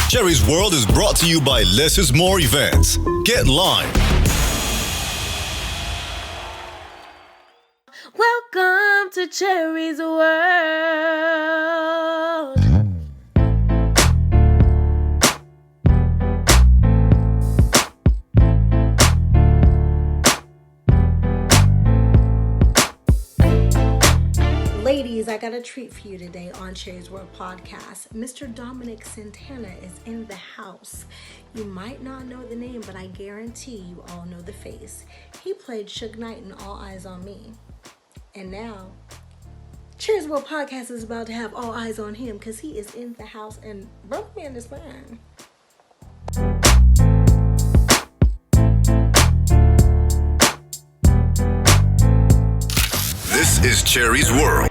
Cherie's World is brought to you by Less is More Events. Get Lime. Welcome to Cherie's World. Ladies, I got a treat for you today on Cherie's World Podcast. Mr. Dominic Santana is in the house. You might not know the name, but I guarantee you all know the face. He played Suge Knight in All Eyes on Me. And now, Cherie's World Podcast is about to have all eyes on him because he is in the house and broke me in this man. This is Cherie's World.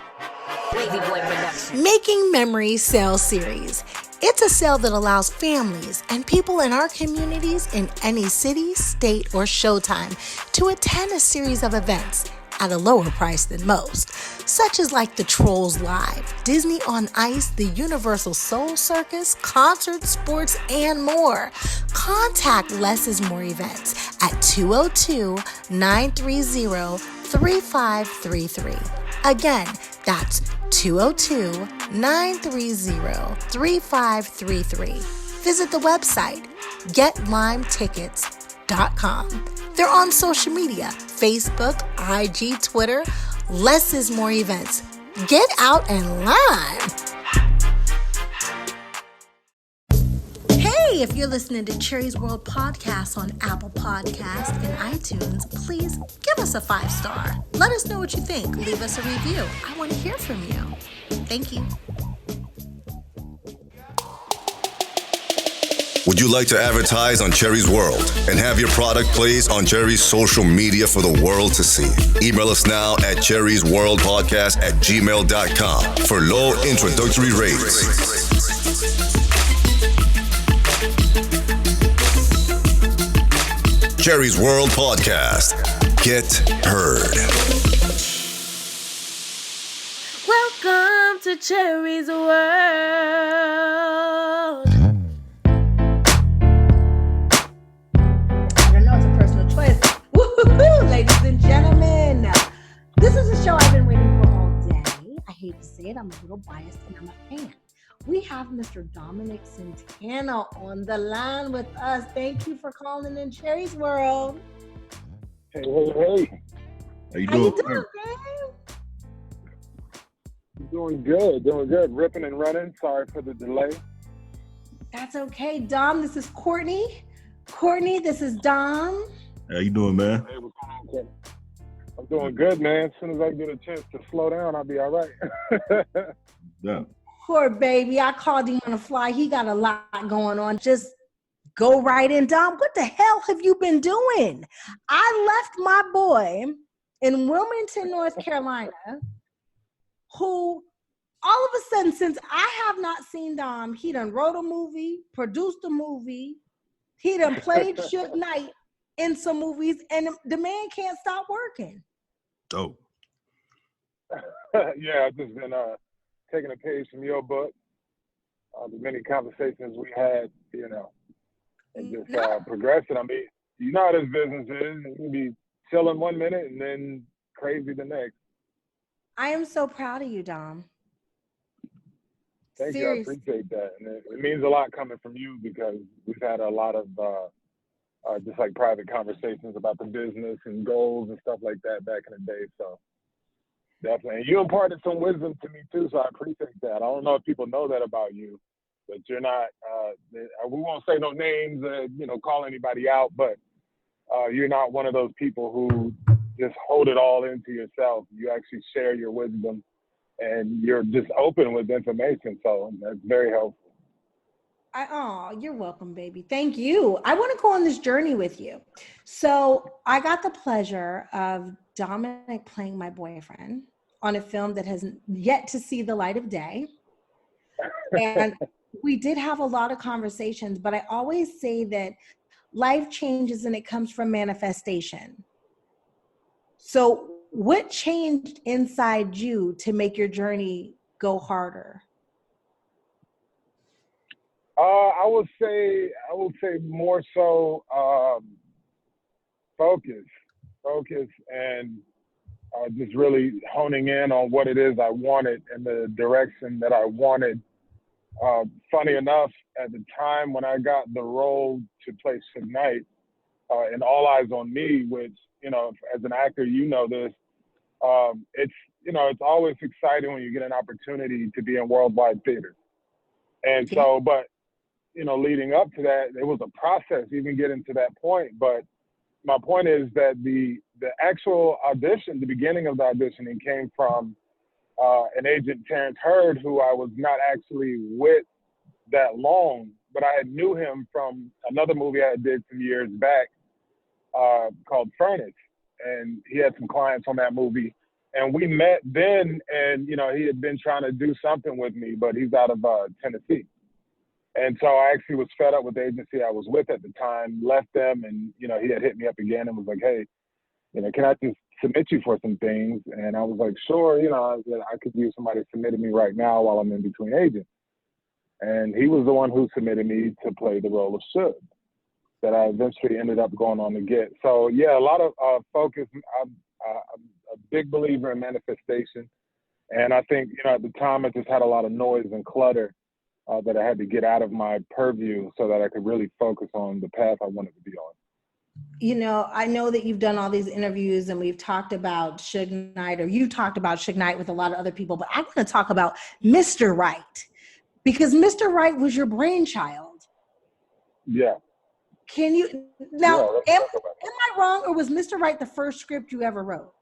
Making Memories Sale Series. It's a sale that allows families and people in our communities in any city, state, or showtime to attend a series of events at a lower price than most, such as like the Trolls Live, Disney on Ice, the Universal Soul Circus, concerts, sports, and more. Contact Less is More Events at 202-930-3533. Again, that's 202-930-3533. Visit the website, getlimetickets.com. They're on social media, Facebook, IG, Twitter. Less is More Events. Get out and lime. Hey, if you're listening to Cherie's World Podcast on Apple Podcasts and iTunes, please give us a 5-star. Let us know what you think. Leave us a review. I want to hear from you. Thank you. Would you like to advertise on Cherie's World and have your product placed on Cherie's social media for the world to see? Email us now at cherriesworldpodcast@gmail.com for low introductory rates. Cherie's World Podcast. Get heard. Welcome to Cherie's World. I don't know, it's a personal choice. Woo-hoo-hoo, ladies and gentlemen. This is a show I've been waiting for all day. I hate to say it, I'm a little biased and I'm a fan. We have Mr. Dominic Santana on the line with us. Thank you for calling in Cherie's World. Hey. How you doing, man? Doing good. Ripping and running. Sorry for the delay. That's okay. Dom, this is Courtney. Courtney, this is Dom. How you doing, man? Hey, what's going on, Kevin? I'm doing good, man. As soon as I get a chance to slow down, I'll be all right. Yeah. Poor baby. I called him on the fly. He got a lot going on. Just go right in. Dom, what the hell have you been doing? I left my boy in Wilmington, North Carolina, who all of a sudden, since I have not seen Dom, he done wrote a movie, produced a movie, he done played Suge Knight in some movies, and the man can't stop working. Dope. Yeah, I've just been taking a page from your book. The many conversations we had, and just progressing. I mean, you know how this business is. You can be chilling one minute and then crazy the next. I am so proud of you, Dom. Thank you. I appreciate that. And it means a lot coming from you because we've had a lot of just like private conversations about the business and goals and stuff like that back in the day. So definitely. And you imparted some wisdom to me too, so I appreciate that. I don't know if people know that about you, but you're not, we won't say no names, call anybody out, but you're not one of those people who just hold it all into yourself. You actually share your wisdom and you're just open with information. So that's very helpful. You're welcome, baby. Thank you. I want to go on this journey with you. So I got the pleasure of Dominic playing my boyfriend on a film that has yet to see the light of day. And we did have a lot of conversations, but I always say that life changes and it comes from manifestation. So what changed inside you to make your journey go harder? I would say more so focus, and just really honing in on what it is I wanted and the direction that I wanted. Funny enough, at the time when I got the role to play Suge Knight in All Eyes on Me, which, you know, as an actor, you know this, it's, you know, it's always exciting when you get an opportunity to be in worldwide theaters. And so, but, you know, leading up to that, it was a process even getting to that point. But my point is that the actual audition, the beginning of the auditioning came from an agent, Terrence Hurd, who I was not actually with that long, but I had knew him from another movie I did some years back called Furnace. And he had some clients on that movie. And we met then, and, you know, he had been trying to do something with me, but he's out of Tennessee. And so I actually was fed up with the agency I was with at the time, left them, and, you know, he had hit me up again and was like, hey, you know, can I just submit you for some things? And I was like, sure, you know, I could use somebody submitting me right now while I'm in between agents. And he was the one who submitted me to play the role of Suge that I eventually ended up going on to get. So, yeah, a lot of focus. I'm a big believer in manifestation. And I think, you know, at the time I just had a lot of noise and clutter that I had to get out of my purview so that I could really focus on the path I wanted to be on. You know, I know that you've done all these interviews and we've talked about Suge Knight, or you talked about Suge Knight with a lot of other people, but I want to talk about Mr. Right, because Mr. Right was your brainchild. Yeah. Can you, now, am I wrong, or was Mr. Right the first script you ever wrote?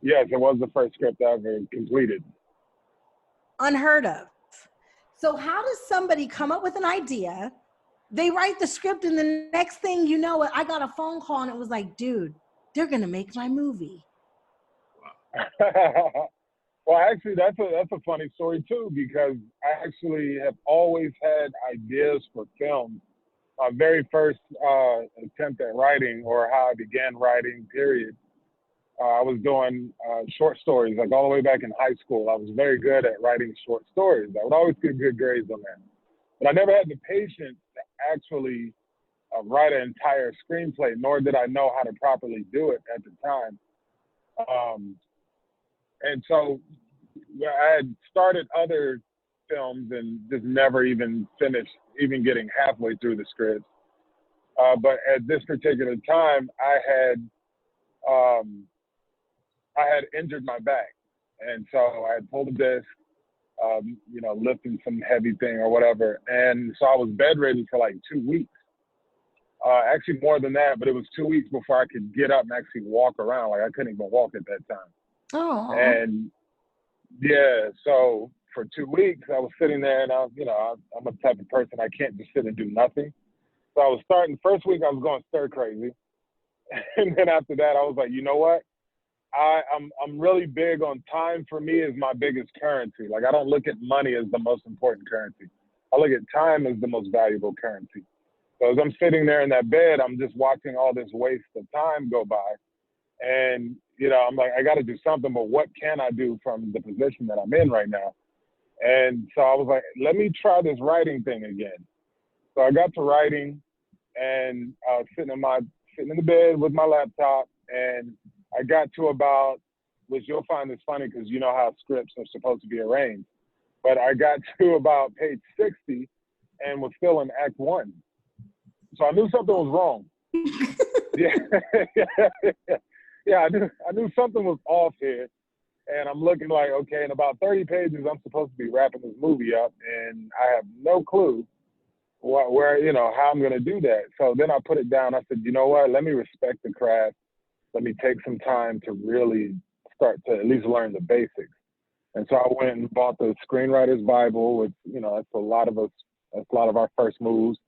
Yes, it was the first script I ever completed. Unheard of. So how does somebody come up with an idea? They write the script, and the next thing you know, I got a phone call and it was like, dude, they're going to make my movie. Well, actually, that's a funny story too, because I actually have always had ideas for films. My very first attempt at writing, or how I began writing, period, I was doing short stories, like all the way back in high school. I was very good at writing short stories. I would always get good grades on that. But I never had the patience to actually write an entire screenplay, nor did I know how to properly do it at the time. And so I had started other films and just never even finished, even getting halfway through the script. But at this particular time, I had injured my back. And so I had pulled a disc, you know, lifting some heavy thing or whatever. And so I was bedridden for like 2 weeks. Actually more than that, but it was 2 weeks before I could get up and actually walk around. Like I couldn't even walk at that time. Oh. And yeah, so for 2 weeks I was sitting there, and I'm a type of person, I can't just sit and do nothing. So I was starting, first week I was going stir crazy. And then after that I was like, you know what? I'm really big on time. For me, is my biggest currency. Like I don't look at money as the most important currency. I look at time as the most valuable currency. So as I'm sitting there in that bed, I'm just watching all this waste of time go by. And, you know, I'm like, I got to do something, but what can I do from the position that I'm in right now? And so I was like, let me try this writing thing again. So I got to writing, and sitting in the bed with my laptop, and I got to about, which you'll find this funny because you know how scripts are supposed to be arranged, but I got to about page 60 and was still in Act 1. So I knew something was wrong. Yeah, I knew something was off here. And I'm looking like, okay, in about 30 pages, I'm supposed to be wrapping this movie up, and I have no clue where, you know, how I'm going to do that. So then I put it down. I said, you know what, let me respect the craft. Let me take some time to really start to at least learn the basics. And so I went and bought the Screenwriter's Bible, which, you know, that's a lot of our first moves,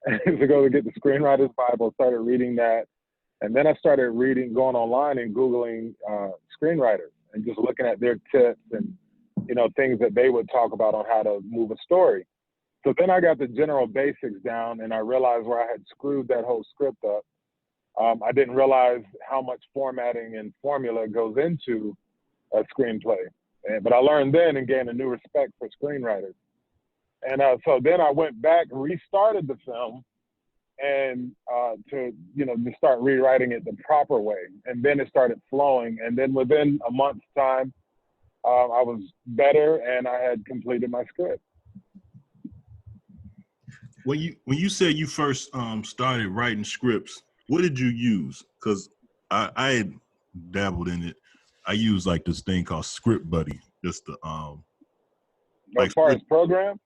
to go to get the Screenwriter's Bible, started reading that. And then I started going online and Googling screenwriters and just looking at their tips and, you know, things that they would talk about on how to move a story. So then I got the general basics down, and I realized where I had screwed that whole script up. I didn't realize how much formatting and formula goes into a screenplay. But I learned then and gained a new respect for screenwriters. And so then I went back, restarted the film, and to just start rewriting it the proper way. And then it started flowing. And then within a month's time, I was better, and I had completed my script. When you said you first started writing scripts, what did you use? Because I had dabbled in it. I used like this thing called Script Buddy, just to As far as program?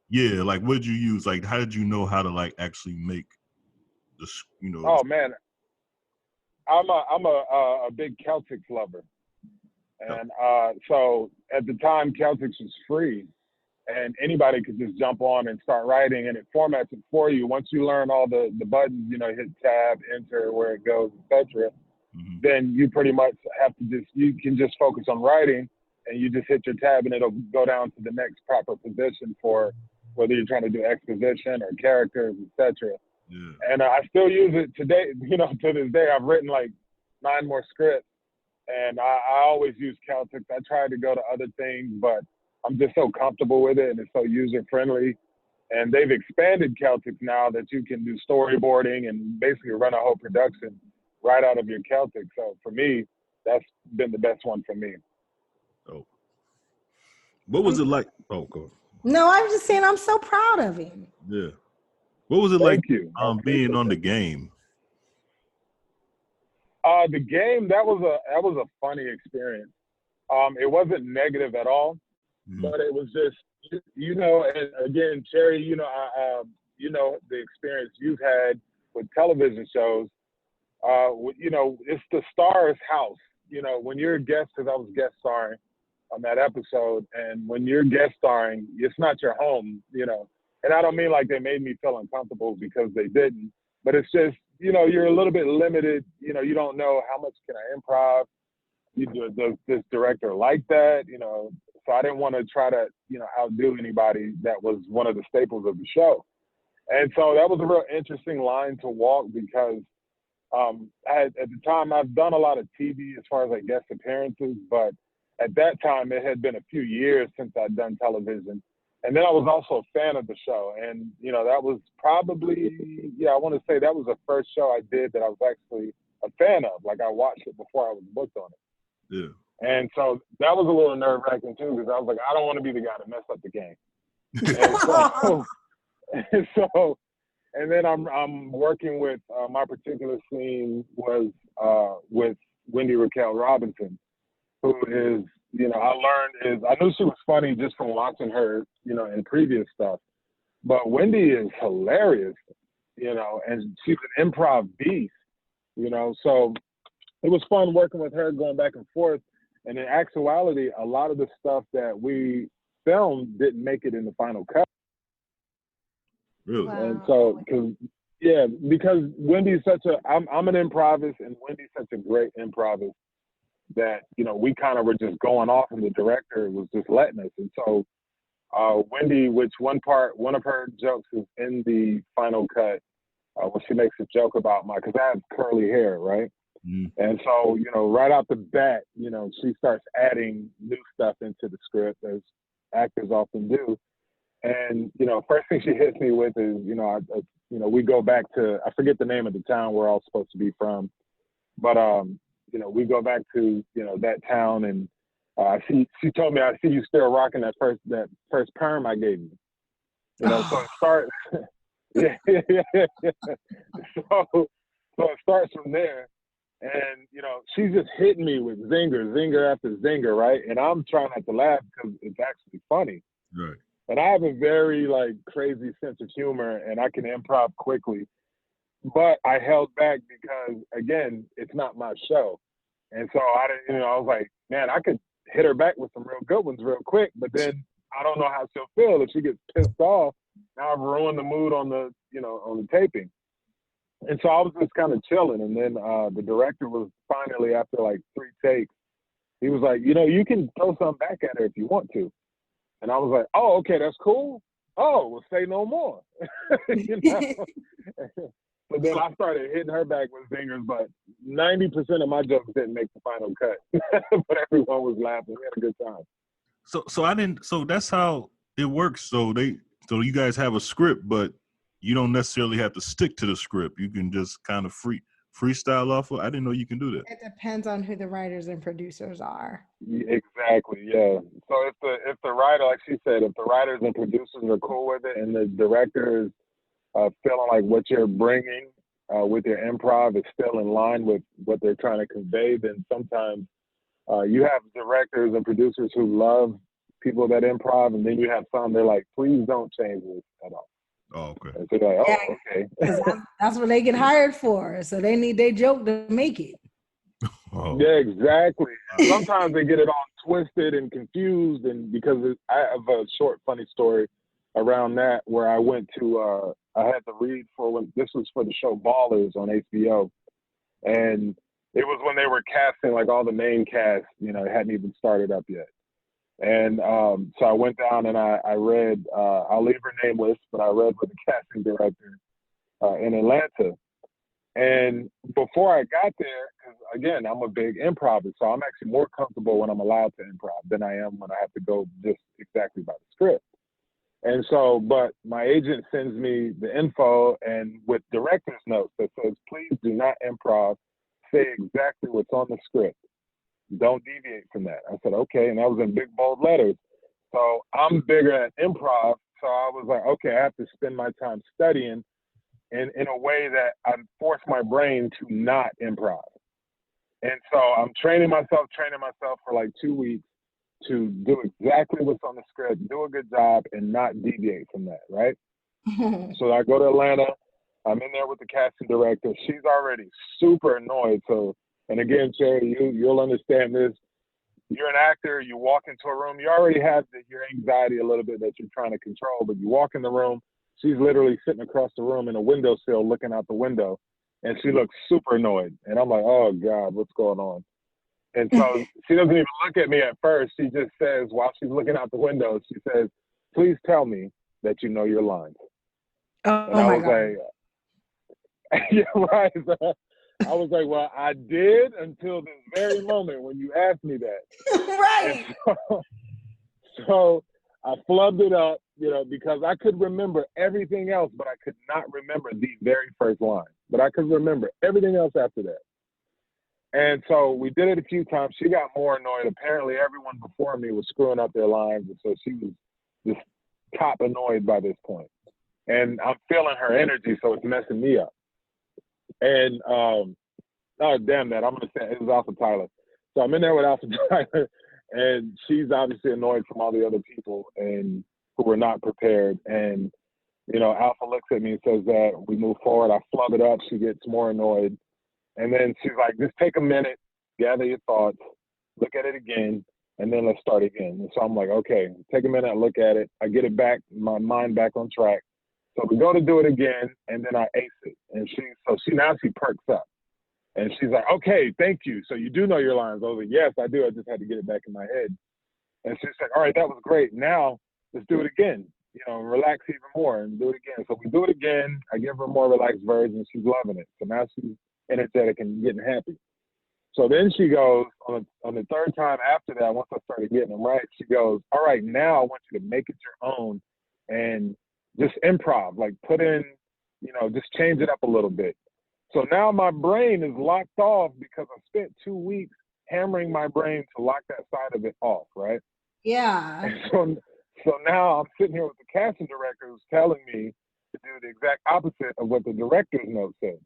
Yeah, like what did you use? Like how did you know how to like actually make the Oh man, I'm a big Celtics lover, and so at the time Celtics was free, and anybody could just jump on and start writing, and it formats it for you. Once you learn all the buttons, hit tab, enter, where it goes, etc. Mm-hmm. Then you pretty much have to you can just focus on writing, and you just hit your tab, and it'll go down to the next proper position for whether you're trying to do exposition or characters, etc. Yeah. And I still use it today. To this day, I've written like 9 more scripts, and I always use Celtics. I try to go to other things, but I'm just so comfortable with it, and it's so user friendly. And they've expanded Celtics now that you can do storyboarding and basically run a whole production right out of your Celtics. So for me, that's been the best one for me. Oh, what was it like? Oh, go ahead. No, I'm just saying I'm so proud of him. Yeah. What was it Thank like you. being on the game? The game, that was a funny experience. It wasn't negative at all, but it was just, and again, Cherie, the experience you've had with television shows. It's the star's house. When you're a guest, because I was guest starring on that episode, and when you're guest starring, it's not your home, And I don't mean like they made me feel uncomfortable, because they didn't, but it's just, you're a little bit limited. You don't know how much can I improv. Does this director like that? So I didn't want to try to, outdo anybody that was one of the staples of the show. And so that was a real interesting line to walk, because at the time I've done a lot of TV as far as like guest appearances, but at that time it had been a few years since I'd done television. And then I was also a fan of the show. And, that was probably, I want to say that was the first show I did that I was actually a fan of. Like I watched it before I was booked on it. Yeah. And so that was a little nerve-wracking too, because I was like, I don't want to be the guy that messed up the game. And then I'm working with, my particular scene was with Wendy Raquel Robinson, who is, I knew she was funny just from watching her, in previous stuff. But Wendy is hilarious, and she's an improv beast, So it was fun working with her, going back and forth. And in actuality, a lot of the stuff that we filmed didn't make it in the final cut. Really? Wow. And so, because Wendy's I'm an improvisist, and Wendy's such a great improvisist that, we kind of were just going off, and the director was just letting us. And so Wendy, which one of her jokes is in the final cut, when she makes a joke about because I have curly hair, right? Mm. And so, right out the bat, she starts adding new stuff into the script, as actors often do. And, first thing she hits me with is, we go back to, I forget the name of the town we're all supposed to be from, but, we go back to, that town, and she told me, I see you still rocking that first perm I gave you. So it starts, So it starts from there. And, she's just hitting me with zinger after zinger, right? And I'm trying not to laugh because it's actually funny. Right. And I have a very, crazy sense of humor, and I can improv quickly. But I held back because, again, it's not my show. And so I didn't, I was like, man, I could hit her back with some real good ones real quick. But then I don't know how she'll feel if she gets pissed off. Now I've ruined the mood on the taping. And so I was just kind of chilling. And then the director was finally, after 3 takes, he was like, you can throw something back at her if you want to. And I was like, oh, okay, that's cool. Oh, well, say no more. But then I started hitting her back with zingers, but 90% of my jokes didn't make the final cut. But everyone was laughing. We had a good time. So that's how it works. So So you guys have a script, but you don't necessarily have to stick to the script. You can just kind of freestyle off of. I didn't know you can do that. It depends on who the writers and producers are. Exactly, yeah. So if the writer, like she said, if the writers and producers are cool with it, and the director is feeling like what you're bringing with your improv is still in line with what they're trying to convey, then sometimes you have directors and producers who love people that improv, and then you have some they're like, please don't change this at all. Oh, okay. And so they're like, oh, okay. That's what they get hired for. So they need their joke to make it. Oh. Yeah, exactly. Sometimes they get it all twisted and confused, and because I have a short funny story around that where I went to I had to read for this was for the show Ballers on HBO, and it was when they were casting like all the main cast, it hadn't even started up yet. And so I went down and I read, I'll leave her nameless, but I read with the casting director in Atlanta. And before I got there, because again, I'm a big improver, so I'm actually more comfortable when I'm allowed to improv than I am when I have to go just exactly by the script. And so, but my agent sends me the info and with director's notes that says, please do not improv, say exactly what's on the script. Don't deviate from that. I said, okay. And that was in big, bold letters. So I'm bigger at improv. So I was like, okay, I have to spend my time studying in a way that I force my brain to not improv. And so I'm training myself for like 2 weeks to do exactly what's on the script, do a good job, and not deviate from that, right? So I go to Atlanta. I'm in there with the casting director. She's already super annoyed. So, and again, Cherie, you'll understand this. You're an actor. You walk into a room. You already have your anxiety a little bit that you're trying to control, but you walk in the room. She's literally sitting across the room in a windowsill looking out the window, and she looks super annoyed. And I'm like, oh, God, what's going on? And so she doesn't even look at me at first. She just says, while she's looking out the window, she says, please tell me that you know your lines. Oh, and I my was God. like, yeah, right. So I was like, well, I did until this very moment when you asked me that. Right. So I flubbed it up, because I could remember everything else, but I could not remember the very first line. But I could remember everything else after that. And so we did it a few times. She got more annoyed. Apparently everyone before me was screwing up their lines. And so she was just top annoyed by this point. And I'm feeling her energy, so it's messing me up. And, oh, damn that. I'm going to say it was Alpha Tyler. So I'm in there with Alpha Tyler, and she's obviously annoyed from all the other people and who were not prepared. And, Alpha looks at me and says that we move forward. I flub it up. She gets more annoyed. And then she's like, just take a minute, gather your thoughts, look at it again, and then let's start again. And so I'm like, okay, take a minute, look at it. I get it back, my mind back on track. So we go to do it again, and then I ace it. And she perks up. And she's like, okay, thank you. So you do know your lines. I was like, yes, I do. I just had to get it back in my head. And she's like, all right, that was great. Now let's do it again. Relax even more and do it again. So we do it again. I give her a more relaxed version. She's loving it. So now she's energetic and getting happy. So then she goes on the third time after that, once I started getting them right, she goes, all right, now I want you to make it your own and just improv, like put in, just change it up a little bit. So now my brain is locked off because I spent 2 weeks hammering my brain to lock that side of it off, right? Yeah. And so now I'm sitting here with the casting director who's telling me to do the exact opposite of what the director's note said.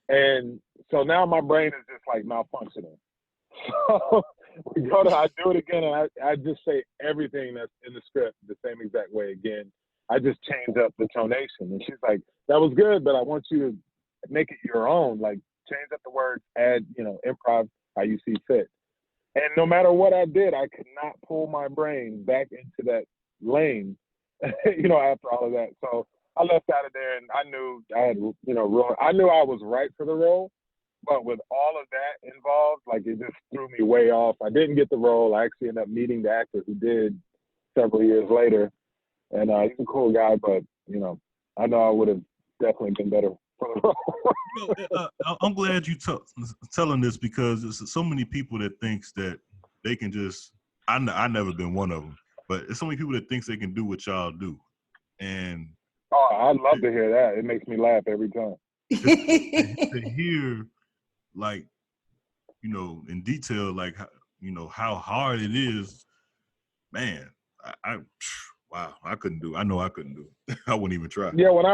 And so now my brain is just like malfunctioning. So I do it again, and I just say everything that's in the script the same exact way again. I just change up the tonation. And she's like, that was good, but I want you to make it your own. Like, change up the words, add, improv how you see fit. And no matter what I did, I could not pull my brain back into that lane, after all of that. So I left out of there, and I knew I had, I knew I was right for the role, but with all of that involved, like, it just threw me way off. I didn't get the role. I actually ended up meeting the actor who did several years later, and he's a cool guy, but, I know I would have definitely been better for the role. I'm glad you telling this, because there's so many people that thinks that they can just, I never been one of them, but it's so many people that thinks they can do what y'all do. And Oh, I'd love to hear that. It makes me laugh every time. to hear, like, you know, in detail, like, you know, how hard it is, man. Wow, I couldn't do it. I know I couldn't do it. I wouldn't even try. Yeah, when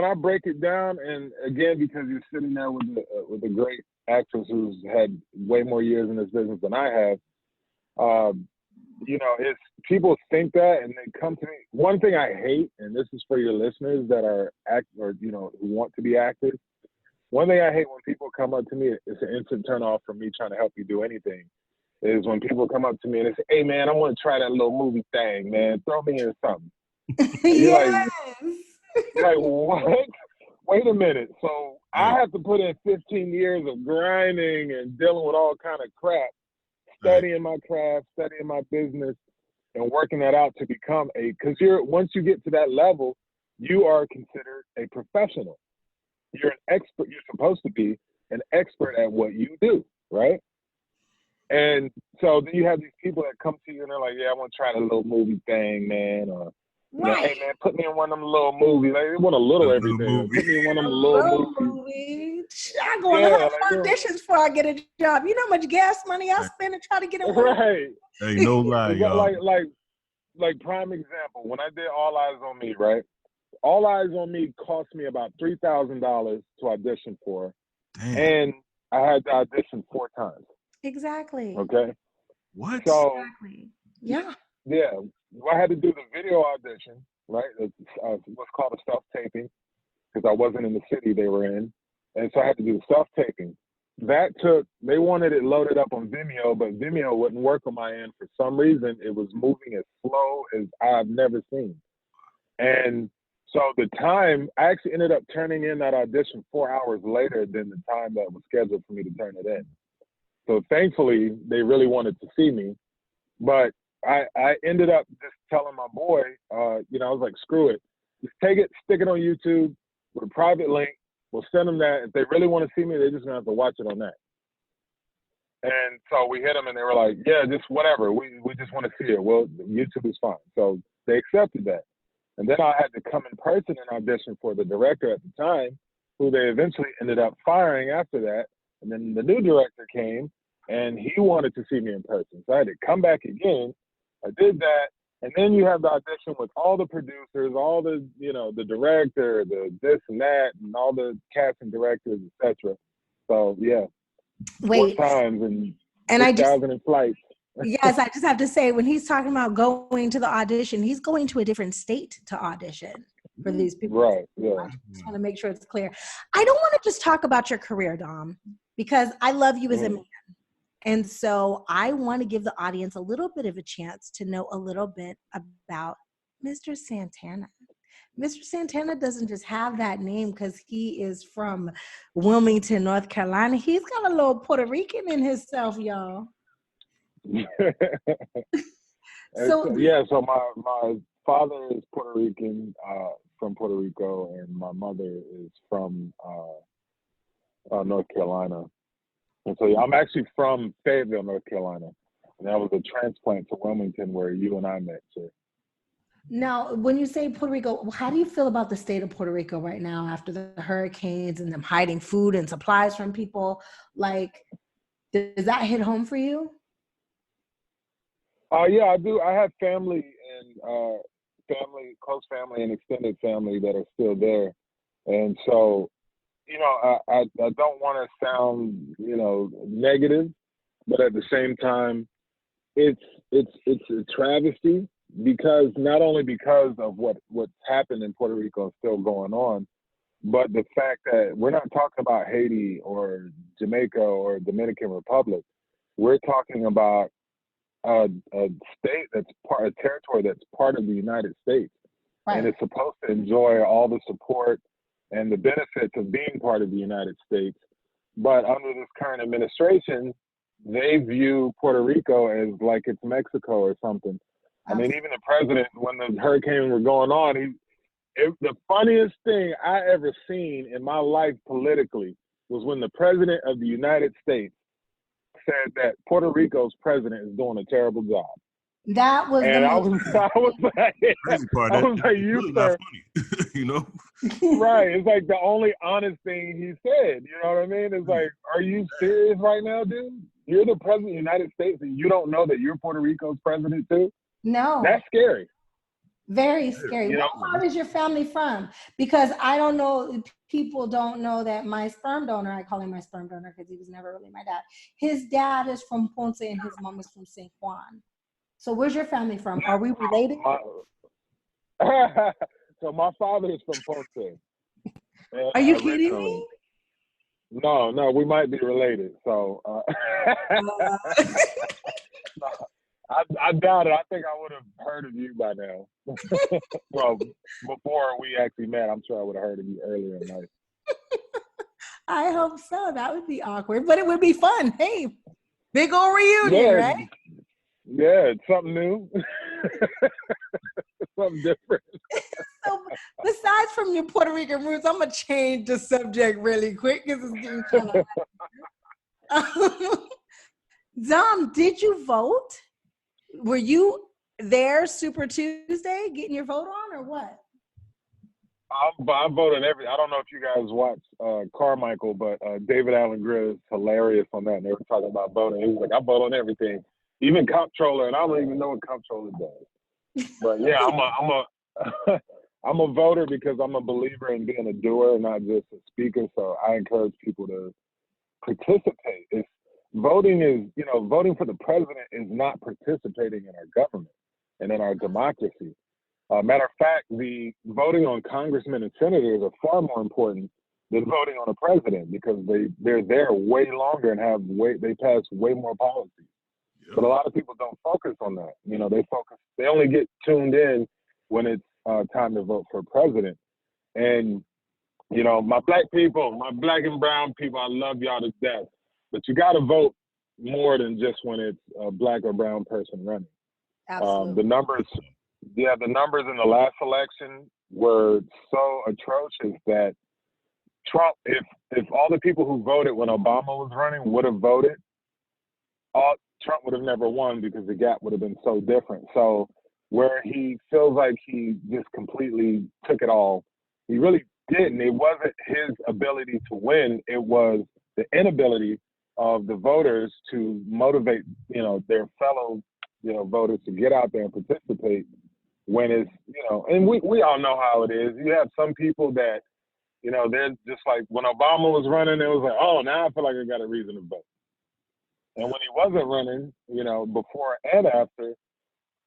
I break it down, and again, because you're sitting there with a great actress who's had way more years in this business than I have, you know, it's people think that and they come to me. One thing I hate, and this is for your listeners that are you know, who want to be actors. One thing I hate when people come up to me, it's an instant turn off from me trying to help you do anything, is when people come up to me and they say, "Hey man, I want to try that little movie thing, man. Throw me in something." And Yes. you're like, what? Wait a minute. So I have to put in 15 years of grinding and dealing with all kind of crap, studying my craft, studying my business, and working that out to become because once you get to that level, you are considered a professional. You're an expert. You're supposed to be an expert at what you do, right? And so then you have these people that come to you and they're like, "Yeah, I want to try the little movie thing, man," or you know, "Hey man, put me in one of them little movies." Like, they want a little everything. Like, put me in one of them little movies. I go on 100 auditions before I get a job. You know how much gas money I spend to try to get in one? Right. Hey, no lie, y'all. Like prime example, when I did All Eyes on Me, right? All Eyes on Me cost me about $3,000 to audition for. Damn. And I had to audition 4 times. Exactly. Okay. What? So, exactly. Yeah. Yeah. I had to do the video audition, right? It's what's called a self-taping, because I wasn't in the city they were in. And so I had to do the self-taping. They wanted it loaded up on Vimeo, but Vimeo wouldn't work on my end for some reason. It was moving as slow as I've never seen. And so I actually ended up turning in that audition 4 hours later than the time that was scheduled for me to turn it in. So thankfully, they really wanted to see me. But I ended up just telling my boy, you know, I was like, screw it. Just take it, stick it on YouTube with a private link. We'll send them that. If they really want to see me, they're just going to have to watch it on that. And so we hit them and they were like, yeah, just whatever. We just want to see it. Well, YouTube is fine. So they accepted that. And then I had to come in person and audition for the director at the time, who they eventually ended up firing after that. And then the new director came and he wanted to see me in person. So I had to come back again. I did that. And then you have the audition with all the producers, all the, you know, the director, the this and that, and all the casting directors, etc. So yeah. Wait. 4 times and I just 6,000 flights. Yes, I just have to say, when he's talking about going to the audition, he's going to a different state to audition for these people. Right, yeah. I just want to make sure it's clear. I don't want to just talk about your career, Dom, because I love you as a man. And so I want to give the audience a little bit of a chance to know a little bit about Mr. Santana. Mr. Santana doesn't just have that name because he is from Wilmington, North Carolina. He's got a little Puerto Rican in himself, y'all. So my father is Puerto Rican, from Puerto Rico, and my mother is from North Carolina. And so I'm actually from Fayetteville, North Carolina, and that was a transplant to Wilmington where you and I met, sir. Now, when you say Puerto Rico, how do you feel about the state of Puerto Rico right now after the hurricanes and them hiding food and supplies from people? Like, does that hit home for you? Yeah, I do. I have family and close family and extended family that are still there. And so, you know, I don't want to sound, you know, negative, but at the same time, it's a travesty, because not only because of what's happened in Puerto Rico and still going on, but the fact that we're not talking about Haiti or Jamaica or Dominican Republic. We're talking about a state a territory that's part of the United States, right, and it's supposed to enjoy all the support and the benefits of being part of the United States. But under this current administration, they view Puerto Rico as like it's Mexico or something. I mean, even the president, when the hurricanes were going on, the funniest thing I ever seen in my life politically was when the president of the United States said that Puerto Rico's president is doing a terrible job. That was And the I most was like, Crazy part. I was It's like, you really sir, not funny. You know? right? It's like the only honest thing he said. You know what I mean? It's like, are you serious right now, dude? You're the president of the United States, and you don't know that you're Puerto Rico's president too? no. That's scary. Very scary. You know? What part is your family from? Because I don't know, people don't know that my sperm donor, I call him my sperm donor because he was never really my dad. His dad is from Ponce and his mom is from San Juan. So where's your family from? Are we related? So my father is from Ponce. Are you kidding me? No, we might be related. So I doubt it. I think I would have heard of you by now. Well, before we actually met, I'm sure I would have heard of you earlier in life. I hope so. That would be awkward, but it would be fun. Hey, big old reunion, right? Yeah, it's something new. Something different. So besides from your Puerto Rican roots, I'm going to change the subject really quick because it's getting kind of Dom, did you vote? Were you there Super Tuesday getting your vote on or what? I voted I don't know if you guys watch Carmichael, but David Allen Greer is hilarious on that. And they were talking about voting. He was like, I vote on everything, even comptroller, and I don't even know what comptroller does. But yeah, I'm a voter because I'm a believer in being a doer, not just a speaker. So I encourage people to participate. Voting for the president is not participating in our government and in our democracy. Matter of fact, the voting on congressmen and senators are far more important than voting on a president because they're there way longer and they pass way more policies. Yep. But a lot of people don't focus on that. You know, they only get tuned in when it's time to vote for president. And, you know, my black and brown people, I love y'all to death. But you got to vote more than just when it's a black or brown person running. Absolutely. The numbers in the last election were so atrocious that Trump, if all the people who voted when Obama was running would have voted, Trump would have never won because the gap would have been so different. So where he feels like he just completely took it all, he really didn't. It wasn't his ability to win. It was the inability of the voters to motivate, you know, their fellow, you know, voters to get out there and participate when it's, you know, and we all know how it is. You have some people that, you know, they're just like when Obama was running, it was like, oh, now I feel like I got a reason to vote. And when he wasn't running, you know, before and after,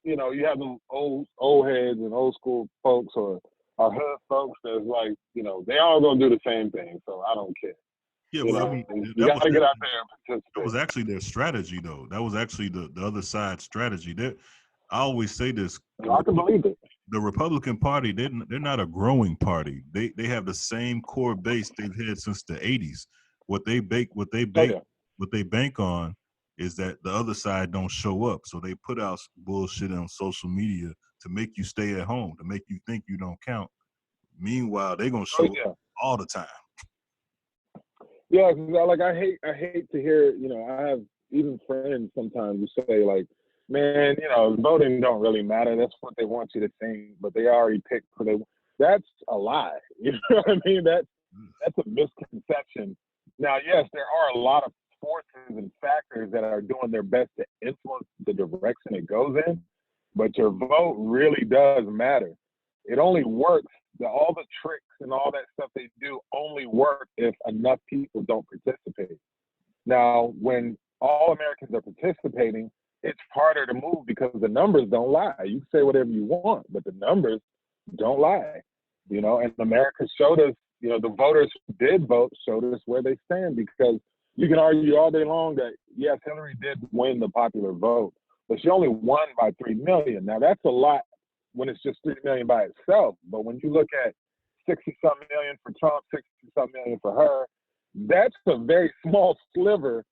you know, you have them old heads and old school folks or hood folks that's like, you know, they all gonna do the same thing, so I don't care. Yeah, you well, know, I mean, you gotta get out there and participate. That was actually their strategy, though. That was actually the other side strategy. I always say this. I can believe it. The Republican Party, they're not a growing party. They have the same core base they've had since the 80s. What they bank on is that the other side don't show up. So they put out bullshit on social media to make you stay at home, to make you think you don't count. Meanwhile, they're gonna show up all the time. Yeah, like I hate to hear, you know, I have even friends sometimes who say like, man, you know, voting don't really matter. That's what they want you to think, but they already picked who they want. That's a lie. You know what I mean? That's a misconception. Now, yes, there are a lot of forces and factors that are doing their best to influence the direction it goes in, but your vote really does matter. It only works. All the tricks and all that stuff they do only work if enough people don't participate. Now, when all Americans are participating, it's harder to move because the numbers don't lie. You can say whatever you want, but the numbers don't lie. You know, and America showed us, you know, the voters who did vote showed us where they stand, because you can argue all day long that, yes, Hillary did win the popular vote, but she only won by 3 million. Now, that's a lot when it's just 3 million by itself. But when you look at 60-something million for Trump, 60-something million for her, that's a very small sliver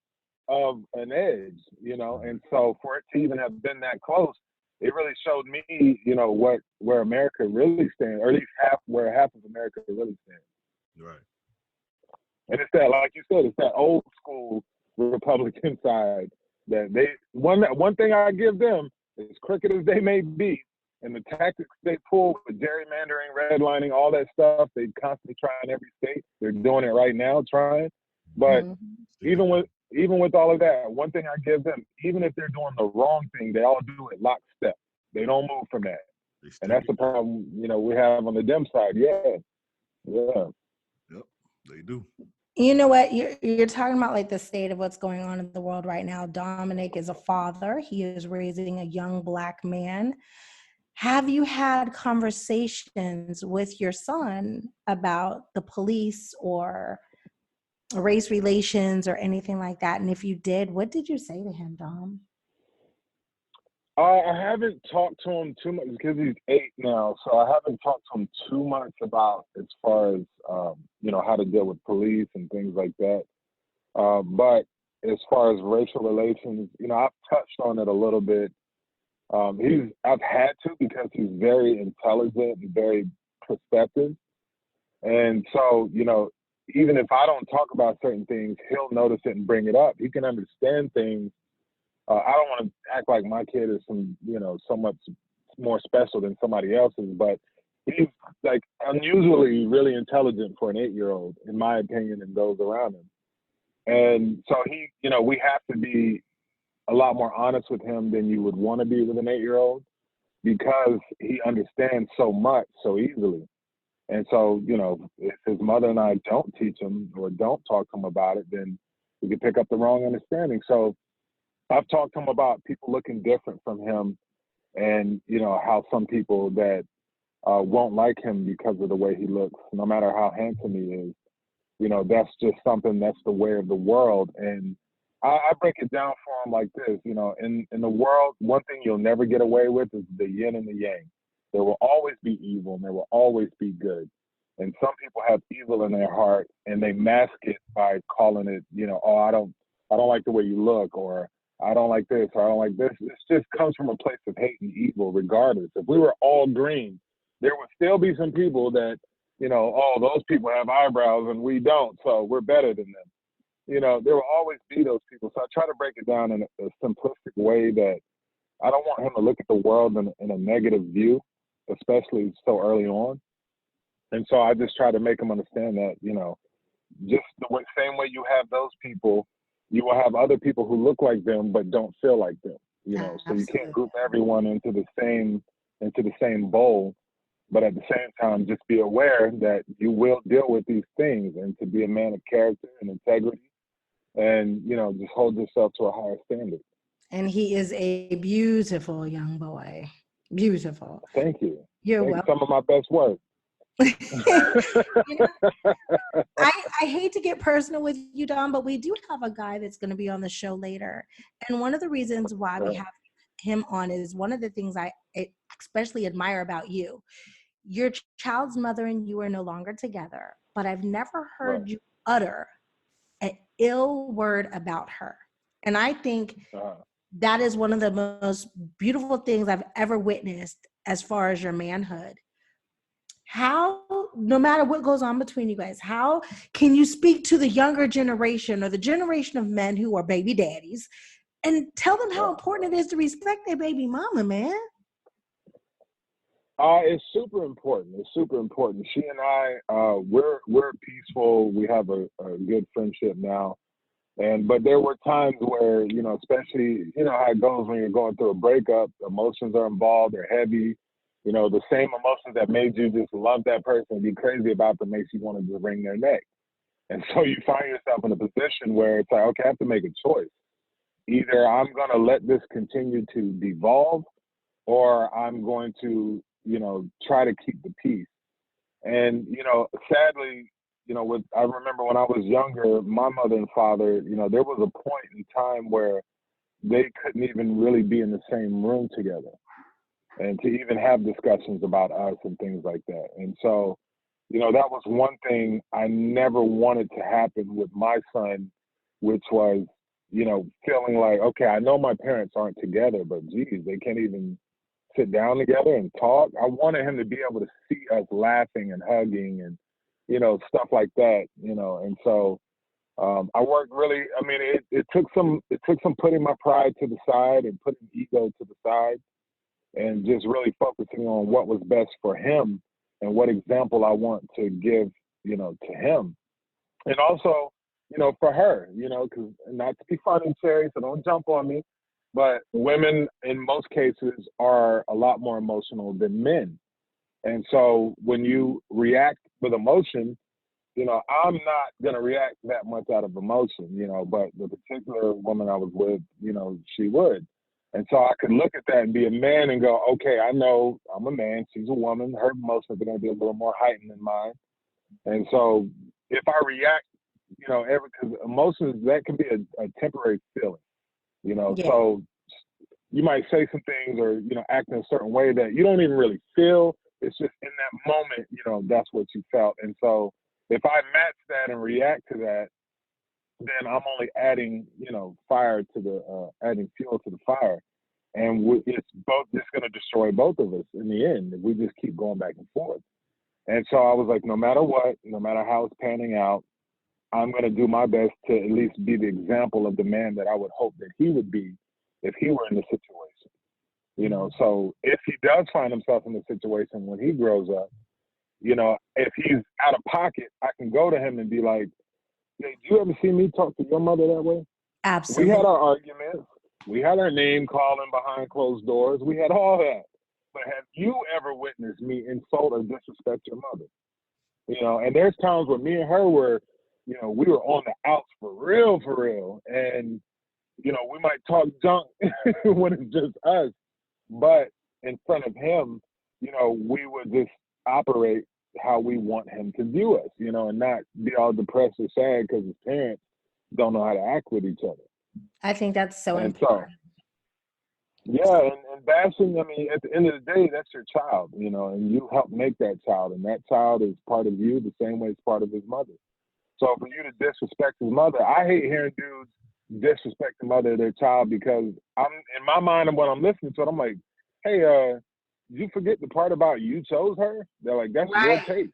of an edge, you know. And so for it to even have been that close, it really showed me, you know, where America really stands, or at least where half of America really stands. Right. And it's that, like you said, it's that old school Republican side that one thing I give them as crooked as they may be, and the tactics they pull with gerrymandering, redlining, all that stuff, they constantly try in every state. They're doing it right now, trying. But even with all of that, one thing I give them, even if they're doing the wrong thing, they all do it lockstep. They don't move from that. And that's the problem, we have on the Dem side. Yeah. Yep, they do. You know what? You're talking about like the state of what's going on in the world right now. Dominic is a father. He is raising a young Black man. Have you had conversations with your son about the police or race relations or anything like that? And if you did, what did you say to him, Dom? I haven't talked to him too much because he's 8 now, so I haven't talked to him too much about as far as how to deal with police and things like that. But as far as racial relations, I've touched on it a little bit. I've had to because he's very intelligent and very perceptive, and so even if I don't talk about certain things, he'll notice it and bring it up. He can understand things. I don't want to act like my kid is so much more special than somebody else's, but he's like unusually really intelligent for an 8-year-old, in my opinion, and those around him. And so we have to be a lot more honest with him than you would want to be with an 8-year-old because he understands so much so easily. And so, if his mother and I don't teach him or don't talk to him about it, then we could pick up the wrong understanding. So I've talked to him about people looking different from him and, how some people that won't like him because of the way he looks, no matter how handsome he is, that's just something that's the way of the world. And I break it down for him like this, in the world, one thing you'll never get away with is the yin and the yang. There will always be evil and there will always be good. And some people have evil in their heart and they mask it by calling it, oh, I don't like the way you look, or I don't like this, or I don't like this. This just comes from a place of hate and evil regardless. If we were all green, there would still be some people that, oh, those people have eyebrows and we don't, so we're better than them. There will always be those people. So I try to break it down in a simplistic way that I don't want him to look at the world in a negative view, especially so early on. And so I just try to make him understand that, just the same way you have those people, you will have other people who look like them but don't feel like them. So you can't group everyone into the same bowl. But at the same time, just be aware that you will deal with these things, and to be a man of character and integrity, and just hold yourself to a higher standard. And he is a beautiful young boy. Beautiful. Thank you. You're welcome. Some of my best work. I hate to get personal with you, Dom, but we do have a guy that's going to be on the show later. And one of the reasons why we have him on is one of the things I especially admire about you. Your child's mother and you are no longer together, but I've never heard you utter an ill word about her. And I think that is one of the most beautiful things I've ever witnessed as far as your manhood. How, no matter what goes on between you guys, how can you speak to the younger generation or the generation of men who are baby daddies and tell them how important it is to respect their baby mama, man? It's super important. It's super important. She and I, we're peaceful. We have a good friendship now. But there were times where, especially, how it goes when you're going through a breakup, emotions are involved, they're heavy. The same emotions that made you just love that person and be crazy about them makes you want to just wring their neck. And so you find yourself in a position where it's like, okay, I have to make a choice. Either I'm going to let this continue to devolve, or I'm going to, try to keep the peace. And, sadly, I remember when I was younger, my mother and father, there was a point in time where they couldn't even really be in the same room together and to even have discussions about us and things like that. And so, that was one thing I never wanted to happen with my son, which was, feeling like, okay, I know my parents aren't together, but geez, they can't even sit down together and talk. I wanted him to be able to see us laughing and hugging and, stuff like that, and so I worked really. I mean, it took some putting my pride to the side and putting ego to the side, and just really focusing on what was best for him and what example I want to give, to him, and also, for her, because not to be funny, Cherie, so don't jump on me, but women in most cases are a lot more emotional than men, and so when you react with emotion, I'm not going to react that much out of emotion, but the particular woman I was with, she would. And so I could look at that and be a man and go, okay, I know I'm a man. She's a woman. Her emotions are going to be a little more heightened than mine. And so if I react, because emotions, that can be a temporary feeling, Yeah. So you might say some things or, act in a certain way that you don't even really feel. It's just in that moment, that's what you felt. And so if I match that and react to that, then I'm only adding, fire to the, adding fuel to the fire. And it's both just going to destroy both of us in the end if we just keep going back and forth. And so I was like, no matter what, no matter how it's panning out, I'm going to do my best to at least be the example of the man that I would hope that he would be if he were in the situation. So if he does find himself in the situation when he grows up, if he's out of pocket, I can go to him and be like, hey, do you ever see me talk to your mother that way? Absolutely. We had our arguments. We had our name calling behind closed doors. We had all that. But have you ever witnessed me insult or disrespect your mother? And there's times where me and her were, we were on the outs for real. And, we might talk junk when it's just us. But in front of him, we would just operate how we want him to view us, and not be all depressed or sad because his parents don't know how to act with each other. I think that's so And important. yeah, and bashing, I mean, at the end of the day, that's your child, and you help make that child, and that child is part of you the same way it's part of his mother. So for you to disrespect his mother, I hate hearing dudes disrespect the mother of their child, because I'm in my mind and when I'm listening to it, I'm like, hey, did you forget the part about you chose her? They're like, that's your taste.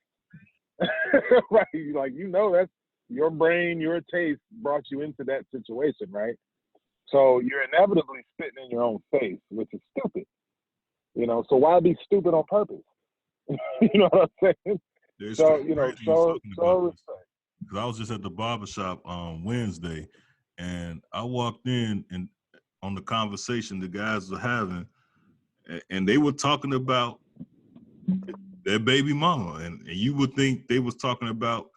Right? Like, that's your brain, your taste brought you into that situation, right? So you're inevitably spitting in your own face, which is stupid. So why be stupid on purpose? You know what I'm saying? There's So, show respect. Because I was just at the barbershop on Wednesday, and I walked in, and on the conversation the guys were having, and they were talking about their baby mama, and you would think they was talking about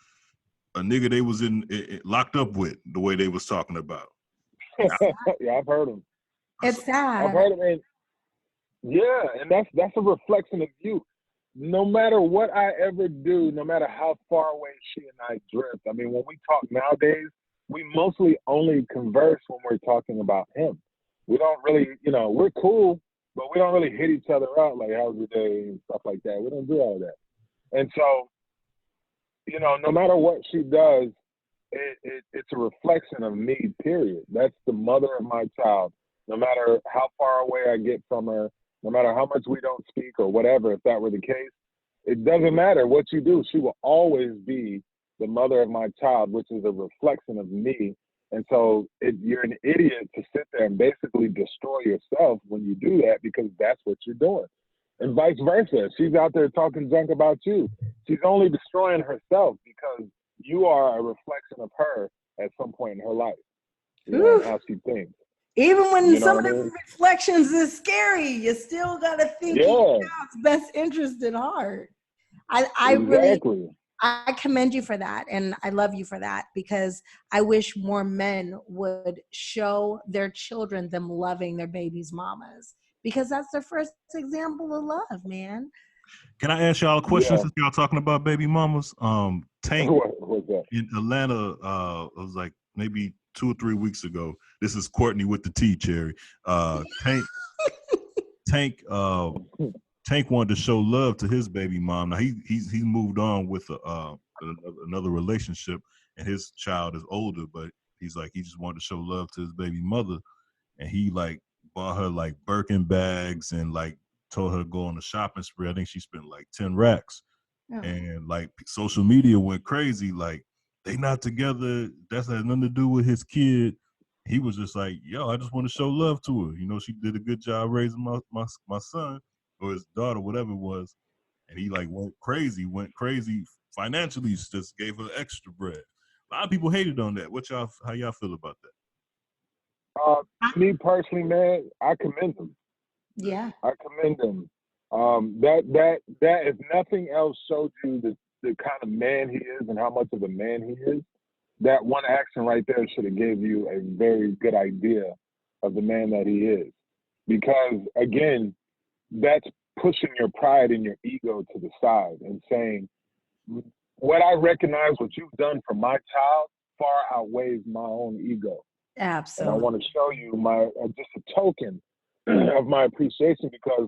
a nigga they was locked up with, the way they was talking about. Yeah, I've heard them. It's sad. I've heard them, and yeah, and that's a reflection of you. No matter what I ever do, no matter how far away she and I drift, I mean, when we talk nowadays, we mostly only converse when we're talking about him. We don't really, we're cool, but we don't really hit each other out like, how's your day and stuff like that. We don't do all that. And so, no matter what she does, it's a reflection of me, period. That's the mother of my child. No matter how far away I get from her, no matter how much we don't speak or whatever, if that were the case, it doesn't matter what you do. She will always be the mother of my child, which is a reflection of me. And so you're an idiot to sit there and basically destroy yourself when you do that, because that's what you're doing. And vice versa. She's out there talking junk about you. She's only destroying herself because you are a reflection of her at some point in her life. And how she thinks. Even when some of the reflections is scary, you still got to think your child's best interest at heart. I really commend you for that, and I love you for that, because I wish more men would show their children them loving their baby's mamas, because that's their first example of love, man. Can I ask y'all a question since y'all talking about baby mamas? Tank in Atlanta, it was like maybe 2 or 3 weeks ago. This is Courtney with the T, Cherie. Tank wanted to show love to his baby mom. Now he's moved on with another relationship, and his child is older, but he's like, he just wanted to show love to his baby mother, and he like bought her like Birkin bags and like told her to go on a shopping spree. I think she spent like 10 racks. And like social media went crazy, like, they not together. That's had nothing to do with his kid. He was just like, yo, I just want to show love to her. You know, she did a good job raising my son or his daughter, whatever it was. And he like went crazy financially, just gave her extra bread. A lot of people hated on that. How y'all feel about that? Me personally, man, I commend him. Yeah. I commend him. That if nothing else showed you the kind of man he is and how much of a man he is, that one action right there should have gave you a very good idea of the man that he is. Because again, that's pushing your pride and your ego to the side and saying, what I recognize what you've done for my child far outweighs my own ego. Absolutely. And I want to show you just a token of my appreciation, because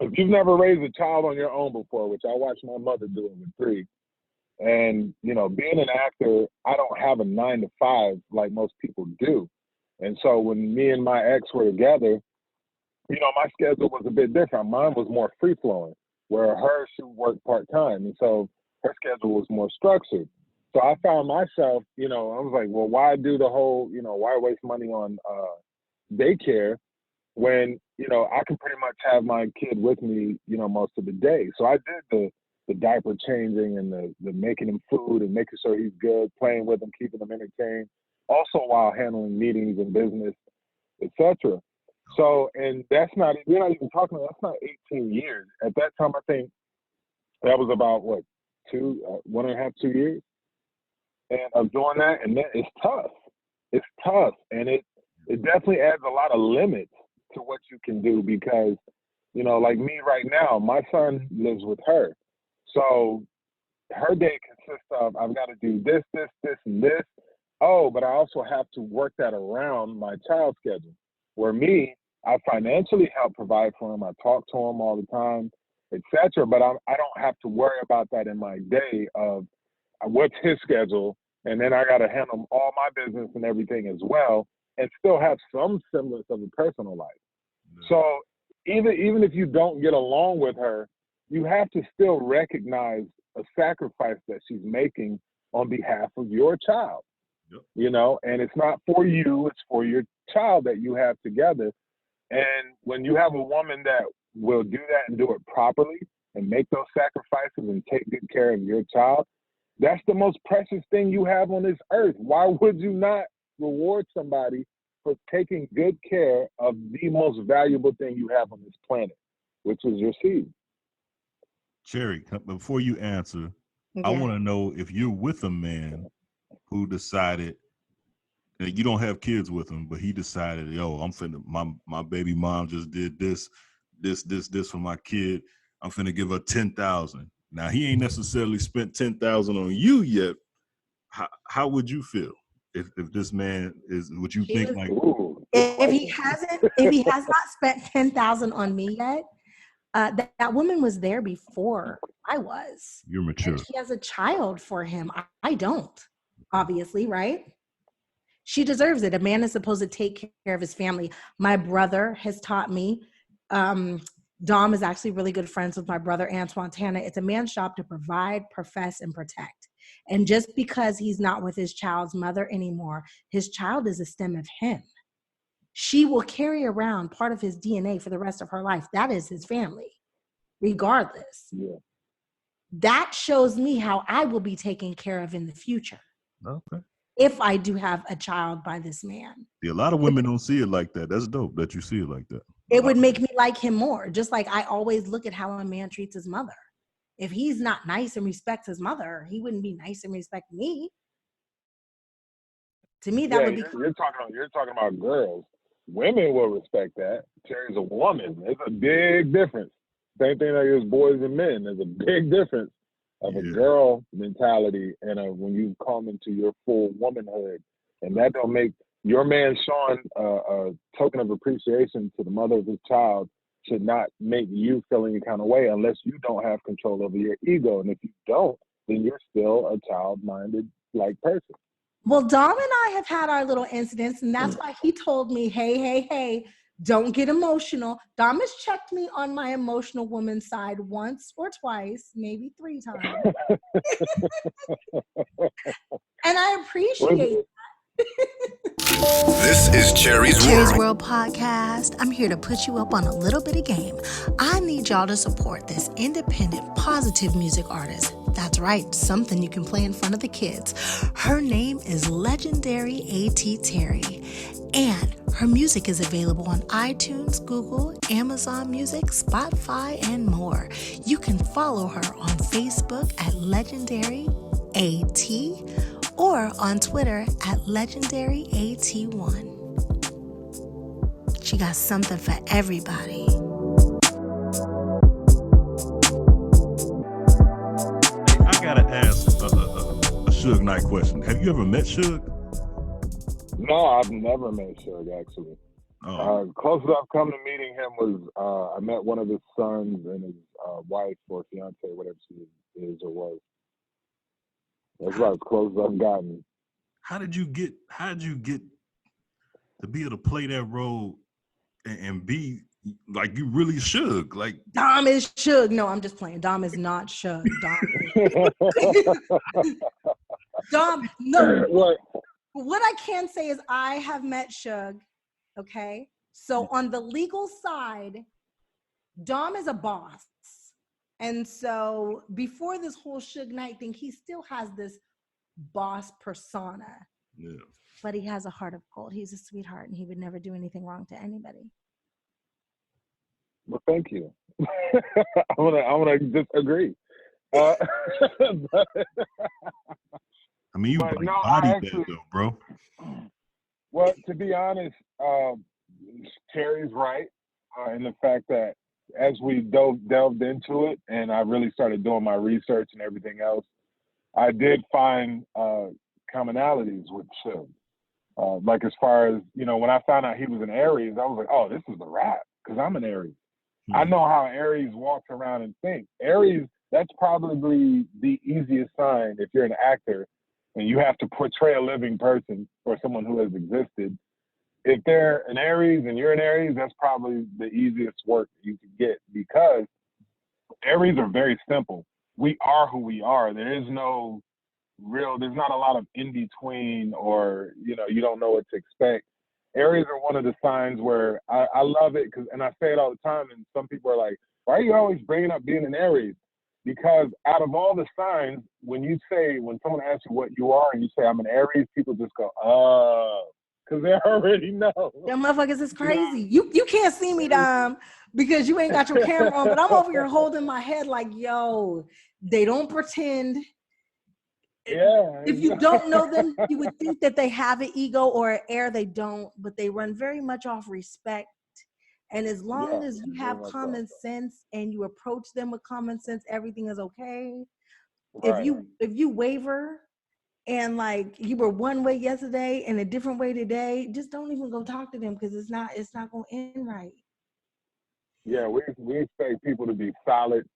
if you've never raised a child on your own before, which I watched my mother do it with 3, and, you know, being an actor, I don't have a 9 to 5 like most people do. And so when me and my ex were together, you know, my schedule was a bit different. Mine was more free flowing, where she worked part time. And so her schedule was more structured. So I found myself, you know, I was like, well, why do the whole, you know, why waste money on daycare when, you know, I can pretty much have my kid with me, you know, most of the day. So I did the diaper changing and the making him food and making sure he's good, playing with him, keeping him entertained, also while handling meetings and business, etc. So, and we're not even talking about, that's not 18 years. At that time, I think that was about 1.5, 2 years and of doing that. And it's tough. It's tough. And it definitely adds a lot of limits to what you can do, because, you know, like me right now, my son lives with her. So her day consists of, I've got to do this, and this. Oh, but I also have to work that around my child's schedule. Where me, I financially help provide for him. I talk to him all the time, etc. But I don't have to worry about that in my day of what's his schedule, and then I got to handle all my business and everything as well, and still have some semblance of a personal life. Yeah. So even if you don't get along with her, you have to still recognize a sacrifice that she's making on behalf of your child. Yep. You know, and it's not for you, it's for your child that you have together. And when you have a woman that will do that and do it properly and make those sacrifices and take good care of your child, that's the most precious thing you have on this earth. Why would you not reward somebody for taking good care of the most valuable thing you have on this planet, which is your seed? Cherie, before you answer, I want to know if you're with a man who decided that you don't have kids with him, but he decided, yo, I'm finna, my baby mom just did this for my kid. I'm finna give her $10,000. Now he ain't necessarily spent $10,000 on you yet. How would you feel if this man is? Would you think like if he has not spent $10,000 on me yet? That woman was there before I was. You're mature. And she has a child for him. I don't, obviously, right? She deserves it. A man is supposed to take care of his family. My brother has taught me. Dom is actually really good friends with my brother, Antoine Santana. It's a man's job to provide, profess, and protect. And just because he's not with his child's mother anymore, his child is a stem of him. She will carry around part of his DNA for the rest of her life. That is his family, regardless. Yeah. That shows me how I will be taken care of in the future. Okay. If I do have a child by this man. Yeah, a lot of women don't see it like that. That's dope that you see it like that. It would make me like him more. Just like I always look at how a man treats his mother. If he's not nice and respects his mother, he wouldn't be nice and respect me. To me, that would be. You're talking about girls. Women will respect that. Cherie's a woman. There's a big difference. Same thing like there's boys and men. There's a big difference of a girl mentality and when you come into your full womanhood. And that don't make your man showing a token of appreciation to the mother of his child should not make you feel any kind of way unless you don't have control over your ego. And if you don't, then you're still a child-minded like person. Well, Dom and I have had our little incidents, and that's why he told me, hey, Don't get emotional. Dom has checked me on my emotional woman side once or twice, maybe 3 times. And I appreciate This is Cherie's Cherie's World. World Podcast. I'm here to put you up on a little bit of game. I need y'all to support this independent, positive music artist. That's right, something you can play in front of the kids. Her name is legendary A.T. Cherie. And her music is available on iTunes, Google, Amazon Music, Spotify, and more. You can follow her on Facebook at Legendary AT or on Twitter at LegendaryAT1. She got something for everybody. I gotta ask a Suge Knight question. Have you ever met Suge? No, I've never met Suge, actually. Oh. Closest I've come to meeting him was I met one of his sons and his wife or fiance, whatever she is or was. That's about as close as I've gotten. How did you get to be able to play that role and be like you really Suge? Like Dom is Suge. No, I'm just playing. Dom is not Suge. Dom, no. What I can say is I have met Suge, okay? So on the legal side, Dom is a boss. And so before this whole Suge Knight thing, he still has this boss persona. Yeah. But he has a heart of gold. He's a sweetheart and he would never do anything wrong to anybody. Well, thank you. I wanna disagree. But, I mean, you but no, bodied that though, bro. Well, to be honest, Cherie's right in the fact that as we delved into it and I really started doing my research and everything else, I did find commonalities with Suge. Like as far as, you know, when I found out he was an Aries, I was like, oh, this is a wrap because I'm an Aries. I know how Aries walks around and thinks. Aries, that's probably the easiest sign if you're an actor and you have to portray a living person or someone who has existed. If they're an Aries and you're an Aries, that's probably the easiest work you can get because Aries are very simple. We are who we are. There's not a lot of in between or, you know, you don't know what to expect. Aries are one of the signs where I love it and I say it all the time and some people are like, why are you always bringing up being an Aries? Because out of all the signs, when someone asks you what you are and you say I'm an Aries, people just go, oh, because they already know. Them motherfuckers is crazy. You can't see me, Dom, because you ain't got your camera on, but I'm over here holding my head like, yo, they don't pretend. Yeah. If you don't know them, you would think that they have an ego or an air. They don't, but they run very much off respect. And as long as you have common sense and you approach them with common sense, everything is okay. Right. If you waver and like you were one way yesterday and a different way today, just don't even go talk to them because it's not going to end right. Yeah, we expect people to be solid